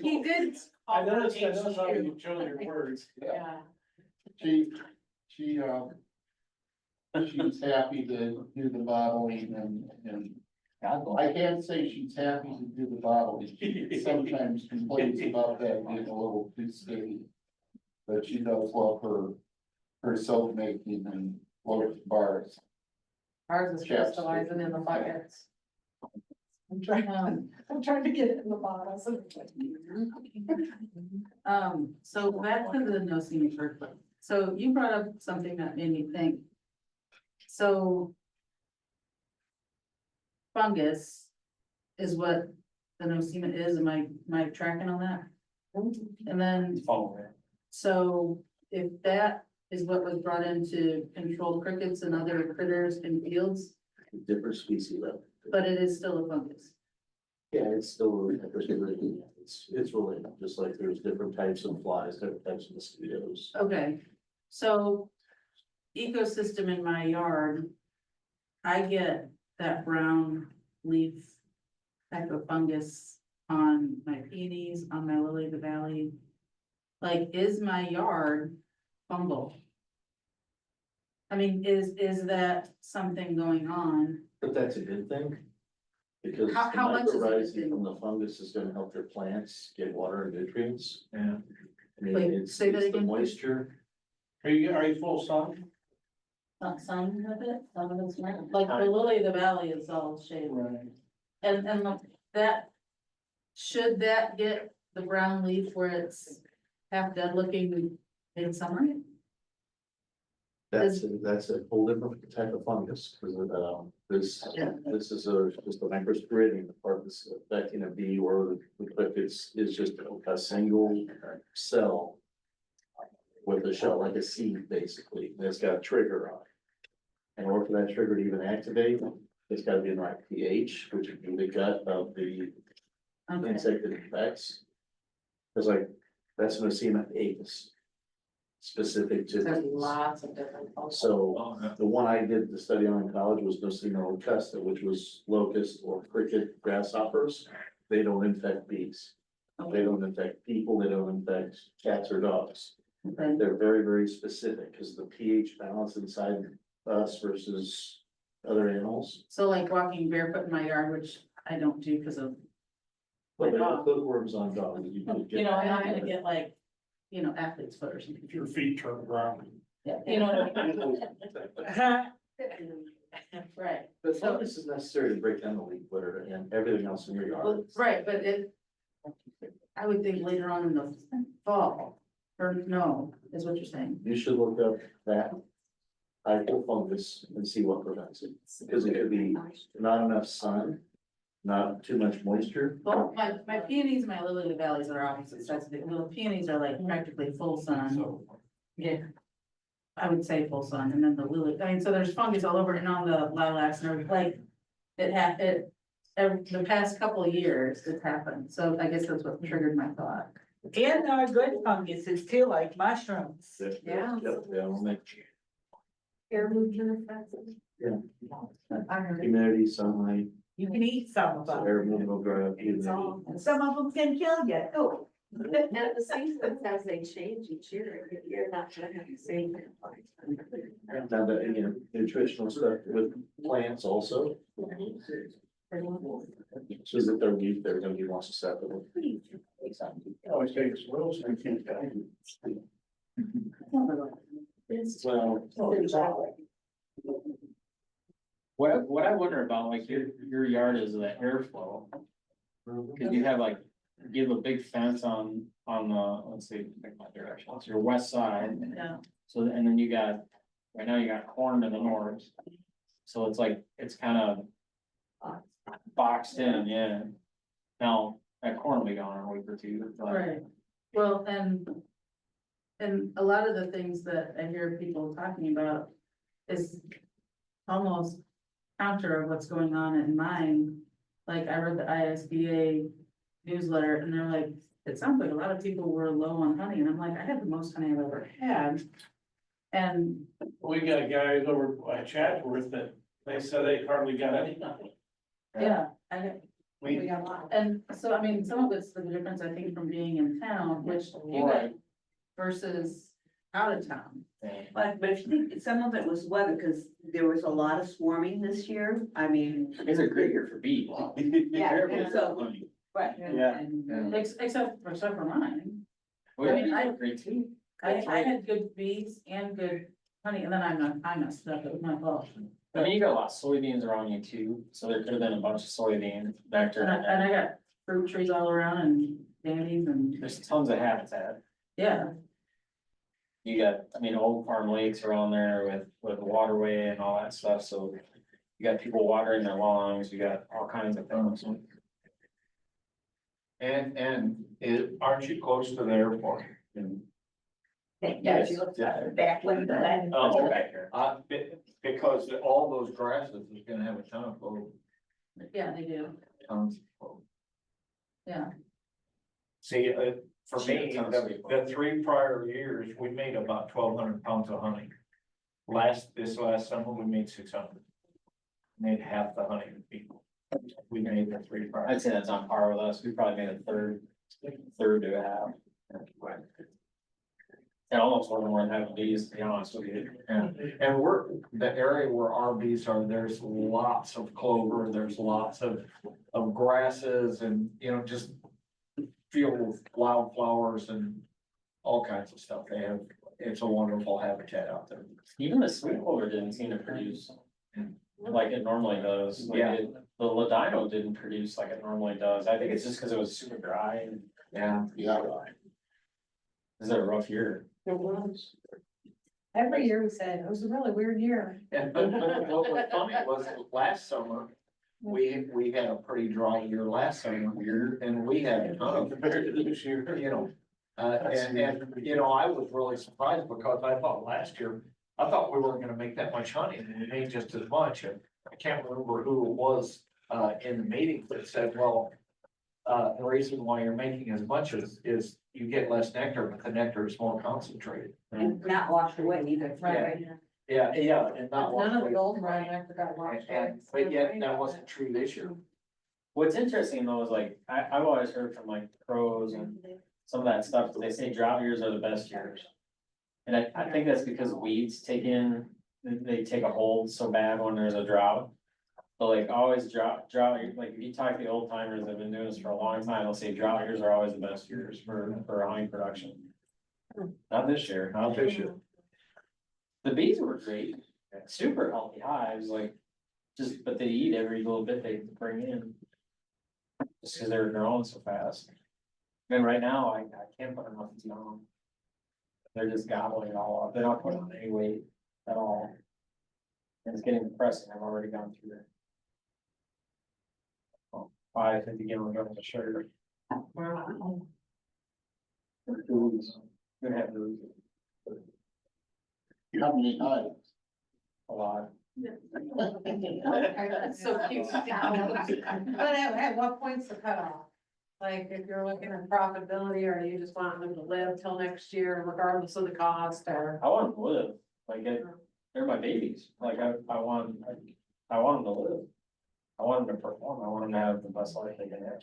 He did. I noticed how you chose your words. Yeah. She, she's happy to do the bottling and I can't say she's happy to do the bottling. She sometimes complains about that being a little too sticky. But she does love her soap making and float bars. Ours is crystallizing in the buckets. I'm trying to get it in the bottles. So back to the no seam first. So you brought up something that made me think. So fungus is what the nosema is. Am I tracking on that? And then, Follow it. so if that is what was brought in to control crickets and other critters in fields, Different species though. but it is still a fungus. Yeah, it's still really, it's related, just like there's different types of flies, different types of mosquitoes. Okay, so ecosystem in my yard, I get that brown leaf type of fungus on my peonies, on my lily of the valley. Like, is my yard fungal? I mean, is that something going on? But that's a good thing. Because the How much is it a good mycorrhizal thing? from the fungus is gonna help their plants get water and nutrients. Yeah. I mean, Wait, it's say that the again, please. moisture. Are you full sun? Not some of it, some of it's not, like the lily of the valley is all shade. Right. And look, that, should that get the brown leaf where it's half dead looking in summer? That's a whole different type of fungus, because this is just a microsporidium, the part that's affecting a bee or the crickets is just a single cell. With a shell, like a seed, basically, and it's got a trigger on it. In order for that trigger to even activate, it's gotta be in the right pH, which would be the gut of the Okay, insect that infects. It's like, that's Nosema apis. Specific to. there's these. lots of different. fungus. So the one I did the study on in college was Nosema locusta, which was locust or cricket grasshoppers. They don't infect bees. They don't infect people. They don't infect cats or dogs. Okay. They're very, very specific because the pH balance inside us versus other animals. So like walking barefoot in my yard, which I don't do because of, But they have hookworms on dogs. You could get. you know, I'm not gonna get like, you know, athlete's foot or something. Your feet turn brown. Yeah, you know what I mean? Right, But fungus is necessary to break down the leaf litter and everything else in your well, yard. right, but I would think later on in the fall, or no, is what you're saying. You should look up that type of fungus and see what prevents it. Because it could be not enough sun, not too much moisture. Well, my peonies, and my lily of the valleys are opposite sides of the, little peonies are like practically full sun. Yeah. I would say full sun, and then the lily, I mean, so there's fungus all over and on the lilacs and everything, like, the past couple of years it's happened, so I guess that's what triggered my thought. And there are good funguses too, like mushrooms. Yeah. We'll make Air movement effects. I heard it. humidity, sunlight, You can eat some of them. air movement will dry up. It's all. And some of them can kill you too. And the seasons as they change each year, you're not gonna have the same. Now that, you know, nutritional stuff with plants also. So that their leaf, they're gonna be more susceptible. Always takes wills, I can't tell you. Well, What I wonder about, like, your yard is the airflow. Cause you have like give a big fence on let's see, pick my direction, it's your west side. Yeah. So, and then you got, right now you got corn to the north. So it's like, it's kind of boxed in, yeah. Now, that corn will be gone in a week or two, but Right, well, and a lot of the things that I hear people talking about is almost counter of what's going on in mine. Like, I read the ISBA newsletter, and they're like, it sounds like a lot of people were low on honey, and I'm like, I had the most honey I've ever had. And, We got guys over by Chatsworth that they said they hardly got any. yeah, I, We, got a lot. and so, I mean, some of it's the difference, I think, from being in town, which you Right. get versus out of town. But if you think some of it was weather, because there was a lot of swarming this year, I mean. it's a great year for bees. Be careful. So- Right. Yeah. Except for mine. Well, I mean, I- great too. I had good bees and good honey, and then I messed it up, it was my fault. I mean, you got a lot of soybeans around you too, so there could have been a bunch of soybean nectar. And I got fruit trees all around and dandies and, There's tons of habitat. yeah, You got, I mean, old farm lakes around there with the waterway and all that stuff, so. You got people watering their lawns, you got all kinds of things. And aren't you close to the airport? Yeah, she looks at her back window. Oh, back here. Because all those grasses is gonna have a ton of clover, yeah, they do, tons of clover. yeah. See, for She me, had tons of the 3 prior years, we made about 1,200 pounds of honey. This last summer, we made 600. Made half the honey we made the 3 prior. I'd say that's on par with us, we probably made a third to a half. And almost one more than half of these, to be honest with you. And the area where our bees are, there's lots of clover, there's lots of grasses and, just field with wildflowers and all kinds of stuff. It's a wonderful habitat out there. Even the sweet clover didn't seem to produce like it normally does. Like Yeah. The ladino didn't produce like it normally does. I think it's just because it was super dry and. Yeah. Is it a rough year? Every year we said, it was a really weird year. And what was funny was last summer, we had a pretty dry year last summer, and we had a ton of, this year. and I was really surprised because I thought last year, I thought we weren't gonna make that much honey, and we made just as much, and I can't remember who it was, in the meeting that said, well, the reason why you're making as much is you get less nectar, but the nectar is more concentrated. And not washed away either. Right. Yeah, and not. None of washed the old brand, I forgot away. washed But yet, that wasn't true this year. What's interesting though is like, I've always heard from like pros and some of that stuff, they say drought years are the best years. And I think that's because weeds they take a hold so bad when there's a drought. But like always drought, like if you talk to the old timers that have been doing this for a long time, they'll say drought years are always the best years for honey production. Not this year. The bees were great, super healthy hives, like, but they eat every little bit they bring in. Just because they're growing so fast. And right now, I can't put enough on. They're just gobbling it all up, they're not putting on any weight at all. And it's getting depressing, I've already gone through it. 550 gallon drums of sugar. Good have to lose it. How many hives? A lot. That's so cute. But at what point's the cutoff? Like, if you're looking at profitability, or you just want them to live till next year regardless of the cost, or? I want them to live, like, they're my babies, like, I want them to live. I want them to perform, I want them to have the best life they can have.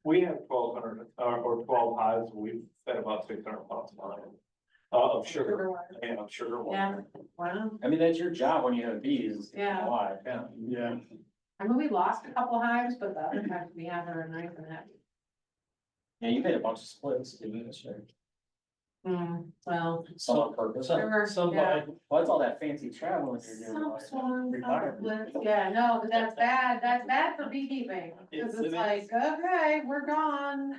We have 1,200, or 12 hives, we've fed about 600 pounds of sugar, of sugar. Yeah, wow. I mean, that's your job when you have bees, is to keep them Yeah. alive. Yeah. I mean, we lost a couple hives, but the other times we have her nice and happy. Yeah, you made a bunch of splits, didn't you, this year? Well, Some on purpose. Sure, yeah. Well, that's all that fancy traveling you're doing. some like, swarms, retirement. yeah, no, but that's bad for beekeeping, cause Yes, it's it like, okay, we're gone.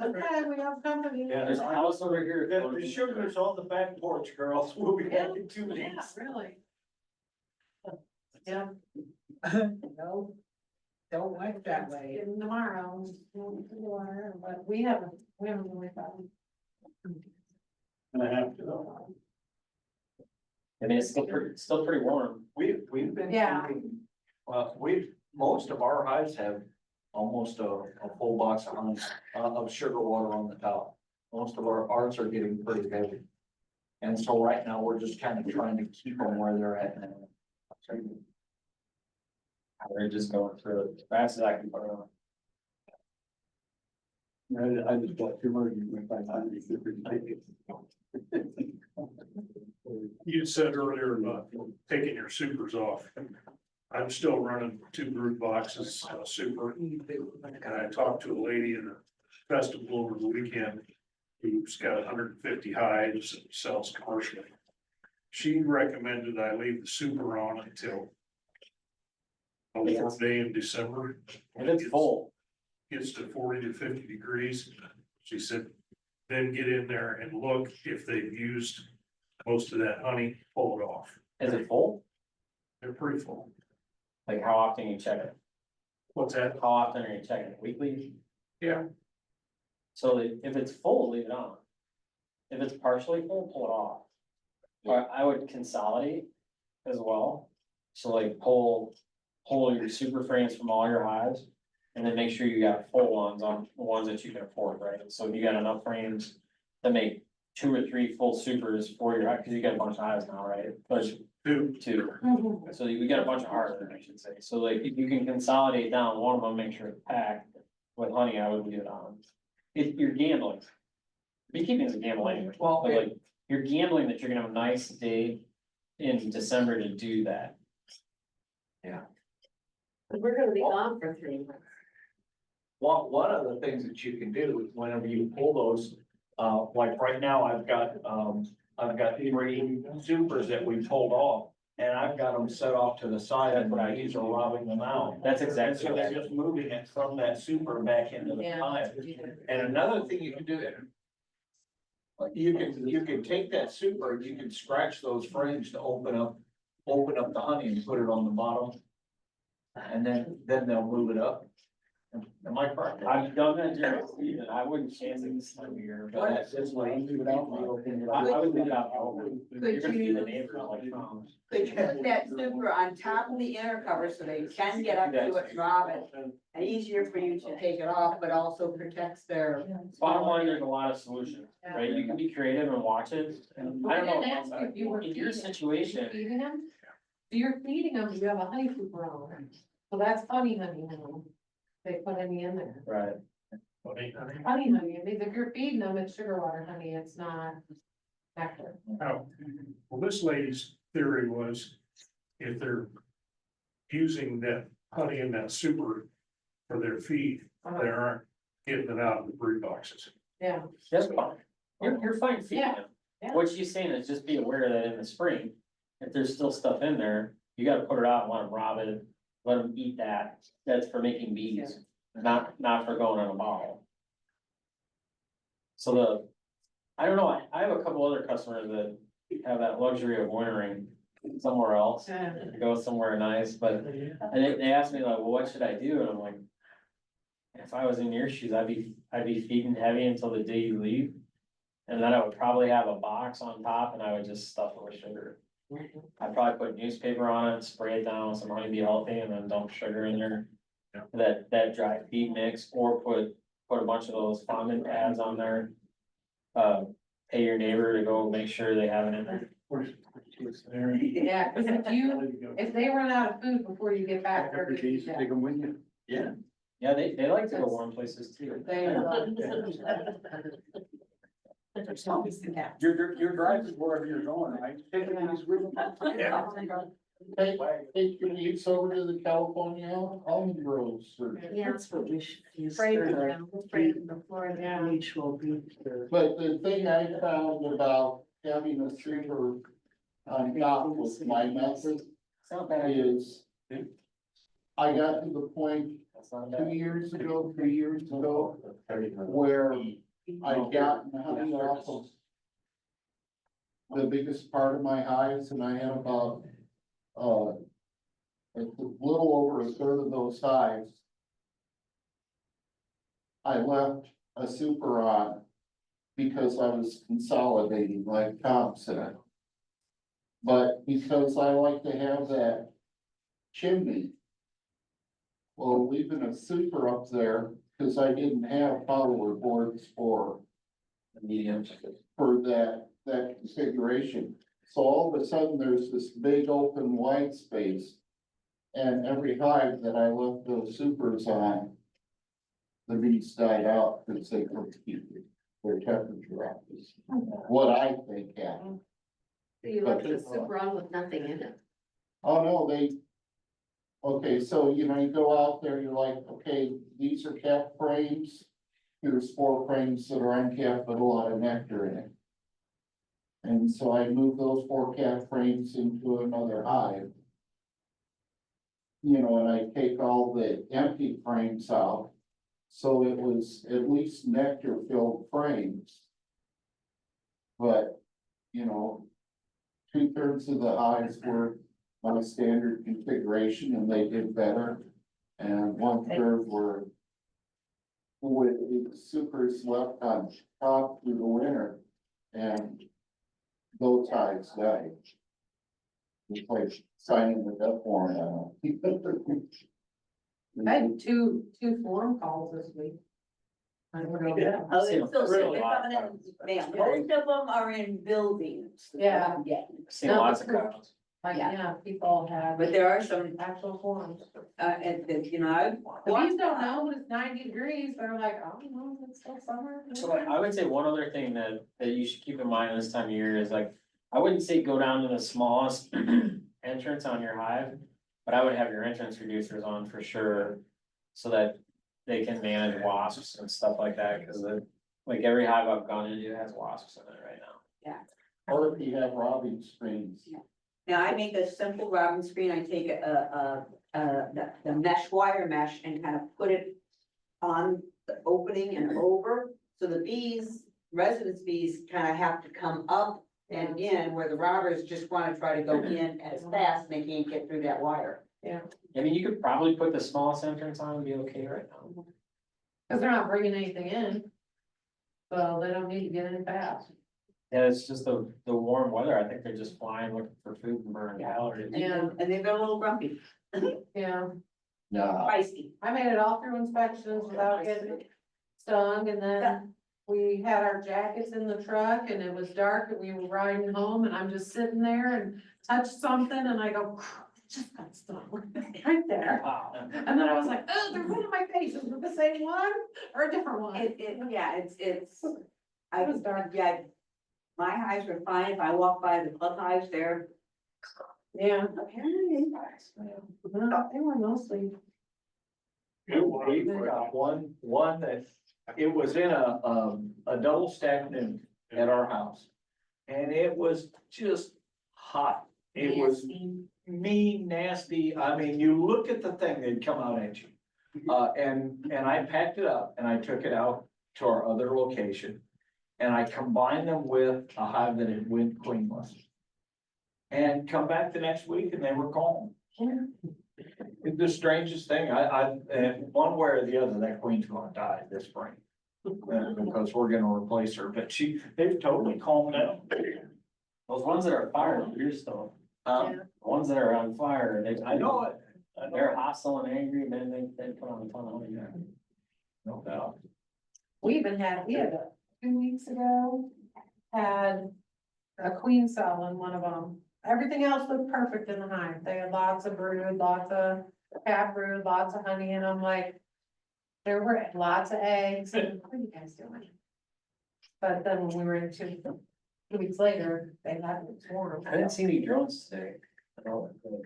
Okay, we have company. Yeah, there's a house over here. The sugar's on the back porch, girls, we'll be back in 2 Yeah, minutes. really. Yeah. No, don't like that way. Give them tomorrow, but we haven't really found. Gonna have to. I mean, it's still pretty warm. We've been. Yeah. keeping- Well, most of our hives have almost a full box of honey, of sugar water on the top. Most of ours are getting pretty heavy. And so right now, we're just kind of trying to keep them where they're at now. We're just going through it as fast as I can put it on. I just got too much. You said earlier about taking your supers off. I'm still running 2 brood boxes, super. And I talked to a lady in a festival over the weekend who's got 150 hives and sells commercially. She recommended I leave the super on until a warm day in December. And it's full. Gets to 40 to 50 degrees. She said, then get in there and look if they've used most of that honey, pull it off. Is it full? They're pretty full. Like how often you check it? What's that? How often are you checking it? Weekly? Yeah, So if it's full, leave it on. If it's partially full, pull it off. But I would consolidate as well. So like pull your super frames from all your hives. And then make sure you got full ones on the ones that you can afford, right? So if you got enough frames to make 2 or 3 full supers for your, cause you got a bunch of hives now, right? But 2. So we got a bunch of hardware, I should say. So like if you can consolidate down one of them, make sure it's packed with honey, I would leave it on. If you're gambling. Beekeeping is a gamble anyway. Well, But like, you're gambling that you're gonna have a nice day in December to do that. We're gonna be gone for 3 months. One of the things that you can do is whenever you pull those, like right now, I've got 3 supers that we pulled off. And I've got them set off to the side and my bees are robbing them out. That's And exactly so they're right. just moving it from that super back into the Yeah. hive. And another thing you can do. You can take that super, you can scratch those frames to open up the honey and put it on the bottom. And then they'll move it up. Am I correct? I've done that during the season. I wouldn't chance it this time of year, but That's just why you leave it out. I would leave it out over. You're gonna see the you- neighbors like, oh. Could you put that super on top of the inner cover so they can get up to it, drop it? And easier for you to take it off, but also protects their. Bottom line, there's a lot of solutions, right? You can be creative and watch it. And I don't know, We didn't ask if you were in your feeding. situation, Feeding them? So you're feeding them, you have a honey super on, so that's honey now. They put honey in there. right? Honey, it means if you're feeding them, it's sugar water honey, it's not nectar. Oh, well, this lady's theory was if they're using that honey in that super for their feed, they aren't getting it out of the brood boxes. Yeah. That's fine. You're fine feeding Yeah, them. yeah. What she's saying is just be aware that in the spring, if there's still stuff in there, you gotta put it out, let them rob it, let them eat that. That's for making bees, not for going on a bottle. So I don't know, I have a couple other customers that have that luxury of wintering somewhere else. Go somewhere nice, but, and they asked me like, well, what should I do? And I'm like, if I was in your shoes, I'd be feeding heavy until the day you leave. And then I would probably have a box on top and I would just stuff it with sugar. I'd probably put newspaper on it, spray it down with some Honey Bee Healthy and then dump sugar in there. That dry feed mix, or put a bunch of those fondant pads on there. Pay your neighbor to go make sure they have it in there. Yeah, 'cause if they run out of food before you get back, they're gonna be dead. Take them with you. Yeah, they like to go warm places too. They Your drive is wherever you're going, right? Yeah. take your leaves over to the California almond groves or. That's what we should use. Afraid of for them, afraid of the Florida beach will be. But the thing I found about having a super on top with my method is I got to the point 2 years ago, 3 years ago, where I got honey off of the biggest part of my hives, and I had about, a little over a third of those hives. I left a super on because I was consolidating, like Tom said. But because I like to have that chimney. Well, leaving a super up there, because I didn't have follower boards for Medium. for that configuration. So all of a sudden, there's this big open white space. And every hive that I left those supers on, the bees died out because they couldn't keep their temperature up. Is what I think happened. You left the super on with nothing in it. Oh, no, okay, so you go out there, you're like, okay, these are capped frames. Here's 4 frames that are uncapped, but a lot of nectar in it. And so I moved those 4 capped frames into another hive. And I take all the empty frames out. So it was at least nectar filled frames. But, 2/3 of the hives were my standard configuration and they did better. And 1/3 were with the supers left on top through the winter. And those hives died. It's like signing the death warrant on them. I had two swarm calls this week. I don't know. Oh, Seen they're still, really they're lot coming of in, mail. Most of them are in buildings. Yeah. Seen lots of cows. Like, Yeah. yeah, people have. But there are some, Actual forms. and, The bees don't know when it's 90 degrees, they're like, oh, no, it's still summer. So I would say one other thing that you should keep in mind this time of year is like, I wouldn't say go down to the smallest entrance on your hive. But I would have your entrance reducers on for sure, so that they can manage wasps and stuff like that, cause like every hive I've gone into has wasps in it right now. Or if you have robbing screens. now I make a simple robbing screen. I take the mesh, wire mesh and kind of put it on the opening and over. So the bees, residence bees kind of have to come up and in, where the robbers just want to try to go in as fast and they can't get through that wire. I mean, you could probably put the smallest entrance on and be okay right now. Cause they're not bringing anything in. So they don't need to get in fast. Yeah, it's just the warm weather. I think they're just flying looking for food and burning calories. Yeah. And they've been a little grumpy, Yeah, No. feisty. I made it all through inspections without getting stung, and then we had our jackets in the truck and it was dark and we were riding home and I'm just sitting there and touched something and I go, just got stung right there. And then I was like, oh, they're one of my face. Is it the same one or a different one? It's, I It was was dark. yeah. My hives were fine. If I walk by the club hives, they're Yeah. apparently. No, they were mostly. We got one that, it was in a double stack in at our house. And it was just hot. It was mean, nasty. I mean, you look at the thing, they'd come out at you. And I packed it up and I took it out to our other location. And I combined them with a hive that had went queenless. And come back the next week and they were gone. It's the strangest thing. And one way or the other, that queen's gonna die this spring. Because we're gonna replace her, but they've totally calmed down. Those ones that are fired, you're still, the ones that are on fire, I know it. they're hostile and angry, man, they put on a ton of honey. No doubt. We had 2 weeks ago, had a queen cell in one of them. Everything else looked perfect in the hive. They had lots of brood, lots of calf brood, lots of honey, and I'm like, there were lots of eggs. And what are you guys doing? But then when we were in 2 weeks later, they hadn't swarmed. I didn't see any drones today. I don't know.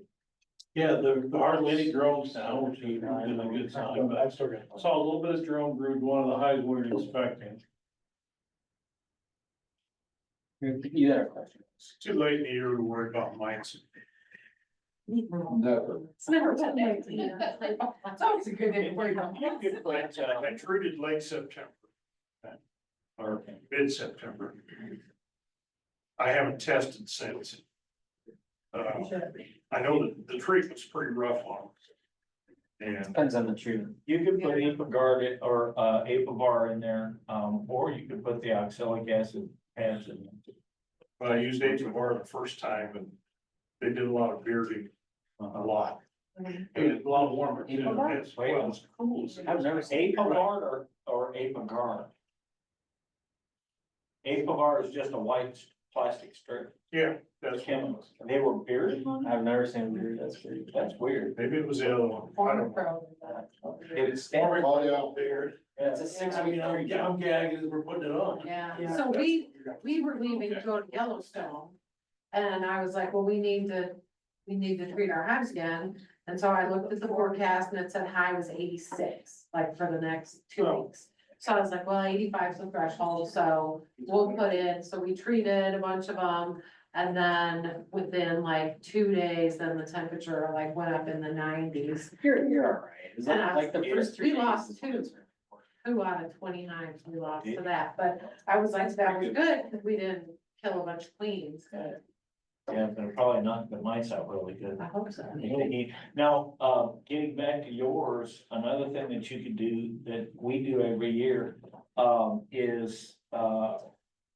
Yeah, the hardly any drones now, which is a good sign, but I saw a little bit of drone brood, one of the highs we were inspecting. You had a question. It's too late in the year to worry about mites. Never. It's never too late. It's always a good day to worry about. I treated late September. Or mid-September. I haven't tested since. I know that the treatment's pretty rough on them. And Depends on the treatment. You could put Apagard or Apavar in there, or you could put the oxalic acid pads in. I used H.R. the first time and they did a lot of bearding, a lot. And it's a lot warmer too. It's, well, it's cool. I've never seen Apagard or Apagard. Apavar is just a white plastic strip. Yeah, that's Chemicals. They were bearded. I've never seen weird, that's weird. That's weird. maybe it was the other one. I don't know. It is standard. Oh, yeah. It's a 6-week. I'm gagging as we're putting it on. Yeah, so we were leaving to go to Yellowstone. And I was like, well, we need to treat our hives again. And so I looked at the forecast and it said high was 86, like for the next 2 weeks. So I was like, well, 85 is the threshold, so we'll put in, so we treated a bunch of them. And then within like 2 days, then the temperature like went up in the 90s. You're all right. Is And that like the first 3 we days? lost is 2. what it's- 2 out of 29 we lost to that, but I was like, that was good, because we didn't kill a bunch of queens. Yeah, but probably not the mites out really good. I hope so. Now, getting back to yours, another thing that you could do that we do every year, is,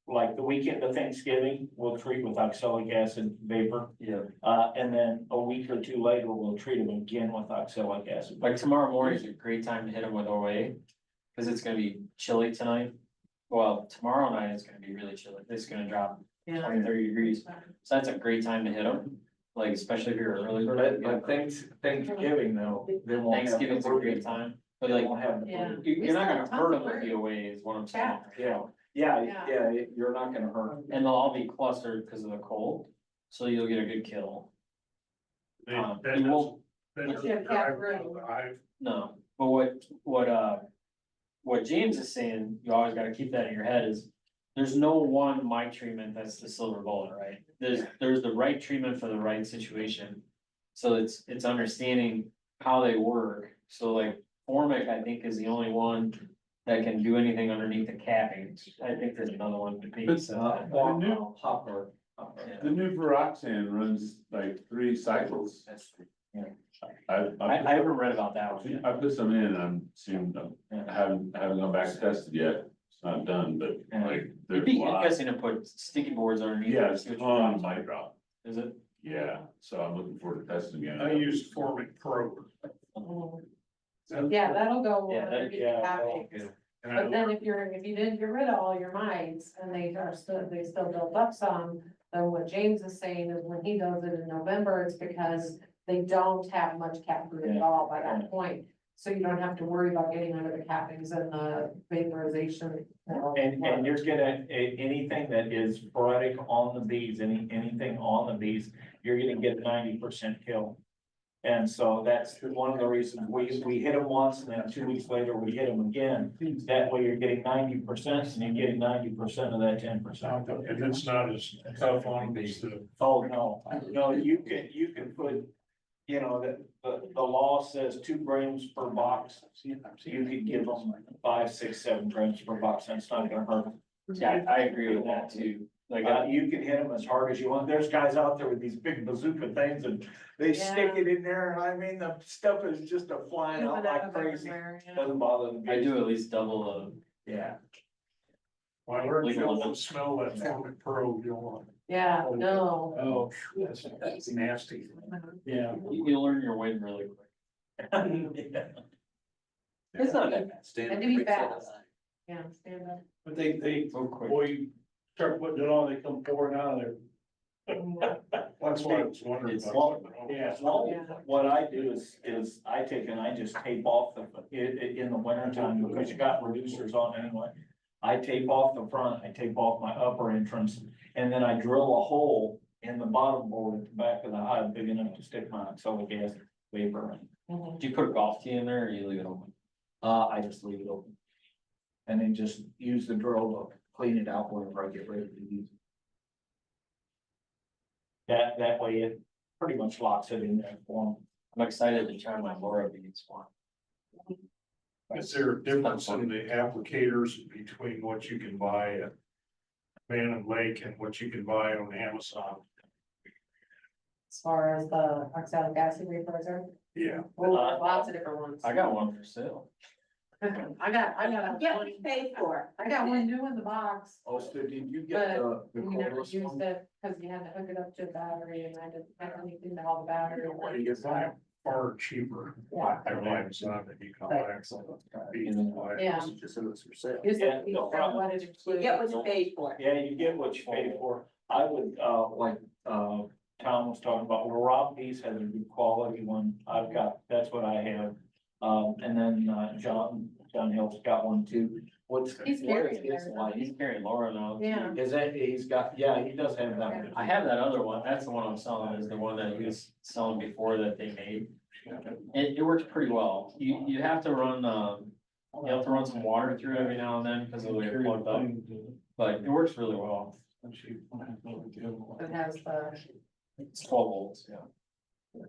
like the weekend of Thanksgiving, we'll treat with oxalic acid vapor. Yeah. And then a week or 2 later, we'll treat them again with oxalic acid. Like tomorrow morning is a great time to hit them with OA, cause it's gonna be chilly tonight. Well, tomorrow night it's gonna be really chilly. It's gonna drop 20-30 degrees. So that's a great time to hit them, like especially if you're an early bird. But Thanksgiving though, they won't have. Thanksgiving's a great time, but They like, won't have. Yeah. you're not gonna hurt them with the OA is what I'm saying. Yeah, you're not gonna hurt them. And they'll all be clustered because of the cold, so you'll get a good kill. That You won't, doesn't drive around the hive. no, but what James is saying, you always gotta keep that in your head is. There's no one mite treatment that's the silver bullet, right? There's the right treatment for the right situation. So it's understanding how they work. So like Formic, I think, is the only one that can do anything underneath the capping. I think there's another one to be. So, Hopper. yeah. The new Veroxan runs like 3 cycles. I haven't read about that one yet. I put some in and I'm seeing, I haven't gone back and tested yet. It's not done, but like, It'd there's be a lot. interesting to put sticky boards underneath. Yeah, it, it's see what you on find. my drop. Is it? Yeah, so I'm looking forward to testing again. I used Formic Pro. Yeah, that'll go. Yeah, that- underneath the Yeah. capping. And I But then if you didn't get rid of all your mites and they still build up some, then what James is saying is when he does it in November, it's because they don't have much cap root at all by that point. So you don't have to worry about getting under the cappings and the vaporization. And you're gonna, anything that is sporadic on the bees, anything on the bees, you're gonna get 90% kill. And so that's one of the reasons we hit them once and then 2 weeks later we hit them again. That way you're getting 90% and you're getting 90% of that 10%. And it's not as tough on these, the Oh, no, you can put, you know, the law says 2 grams per box. You could give them 5, 6, 7 grams per box, and it's not gonna hurt them. Yeah, I agree with that too. Like, You can hit them as hard as you want. There's guys out there with these big bazooka things and they stick it in there, and I mean, the stuff is just a flying out like crazy. Doesn't bother them. I do at least double Yeah. Well, I learned Legal you limit. smell that Formic Pro, you don't want. Yeah, no. Oh, that's nasty. Yeah. you learn your wind really quick. It's not that bad. And to be fast. Yeah, stand up. But they, So quick. boy, you start putting it on, they come pouring out of there. That's why I was wondering. It's about long. it. Yeah, well, what I do is I take and I just tape off in the winter time, because you got reducers on anyway. I tape off the front, I tape off my upper entrance, and then I drill a hole and the bottom board at the back of the hive big enough to stick my acrylic acid vapor in. Do you put a golf tee in there or you leave it open? I just leave it open. And then just use the drill to clean it out whenever I get ready to use it. That way it pretty much locks it in there for 'em. I'm excited to try my Laura beads one. Is there a difference in the applicators between what you can buy at Van and Lake and what you can buy on Amazon? As far as the oxalic acid vaporizer, Yeah. lots of different ones. I got one for sale. I got Yeah, we paid for I got one new in the box, Oh, so did you get the we never cordless used one? it, cause you had to hook it up to the battery and I didn't have anything to haul the battery. When you get that far cheaper, Yeah. I don't like Amazon that you can buy. You can buy. Yeah. Just so it's for sale. Just Yeah, what no problem. it You includes. get what you paid for. Yeah, you get what you pay for. I would, like, Tom was talking about, well, Rob Pease has a good quality one. I've got, that's what I have. And then, John Hill's got one too. What's? He's what is carrying his theirs. like? He's carrying Laura now. Yeah. Is that, he's got, yeah, he does have that. I have that other one. That's the one I'm selling, is the one that he was selling before that they made. It works pretty well. You have to run, you have to run some water through it every now and then because of the way it's plugged up. But it works really well. It has the, It's 12 volts, yeah.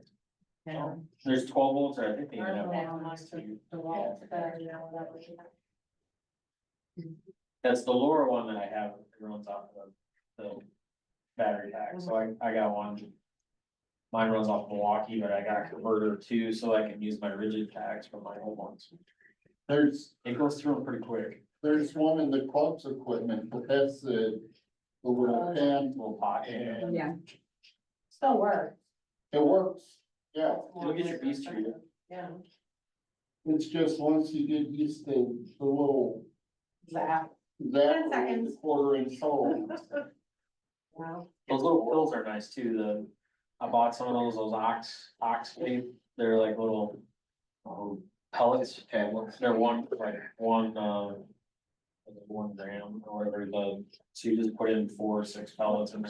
yeah. There's 12 volts, or I think they I even don't have. know how much the wall, you know, whatever. That's the lower one that I have, that runs off of the battery pack, so I got one. Mine runs off Milwaukee, but I got a converter too, so I can use my rigid packs for my old ones. It goes through them pretty quick. There's one in the club's equipment, but that's the little pan. Little pocket. Yeah. Still works. It works, yeah. You'll get your beast treated. Yeah. It's just once you get used to the little, Zap. that 10 seconds. quarter-inch hole. Wow. Those little pills are nice too, I bought some of those ox tape, they're like little. Pellets, tablets, they're one gram or whatever, so you just put in 4 or 6 pellets and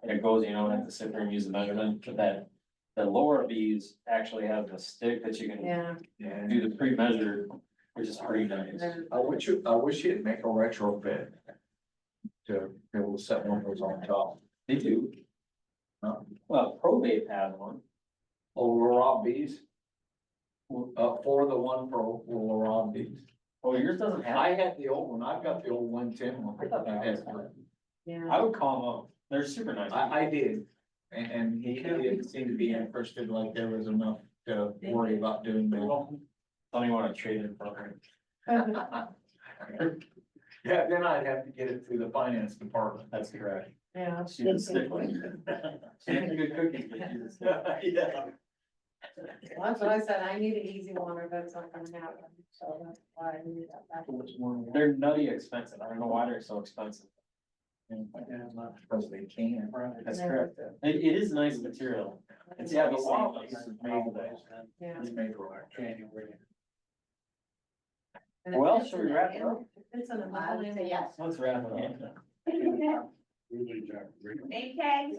it goes, you don't have to sit there and use the measurement, but the lower bees actually have a stick that you can Yeah. do the pre-measured, which is pretty nice. I wish you'd make a retrofit to be able to set one of those on top. They do. Well, Probate has one. Oh, Rob Bees? For the one for Rob Bees. Oh, yours doesn't have. I had the old one. I've got the old 110 one. Yeah. I would call them up. They're super nice. I did. And he didn't seem to be interested, like there was enough to worry about doing that. Don't even want to trade it for her. Yeah, then I'd have to get it through the finance department. That's correct. Yeah. She didn't stick with it. She had a good cookie. But she didn't stick. Yeah. Well, that's what I said, I need an easy one or that's not gonna happen, so that's why I need that. They're nutty expensive. I don't know why they're so expensive. Because they can. That's correct. It is nice material. It's heavy. Yeah. It's made for January. And it Well, fits should in we the wrap it handle. up? It fits in the I would say yes. Let's wrap it up. Really, Jack. Okay.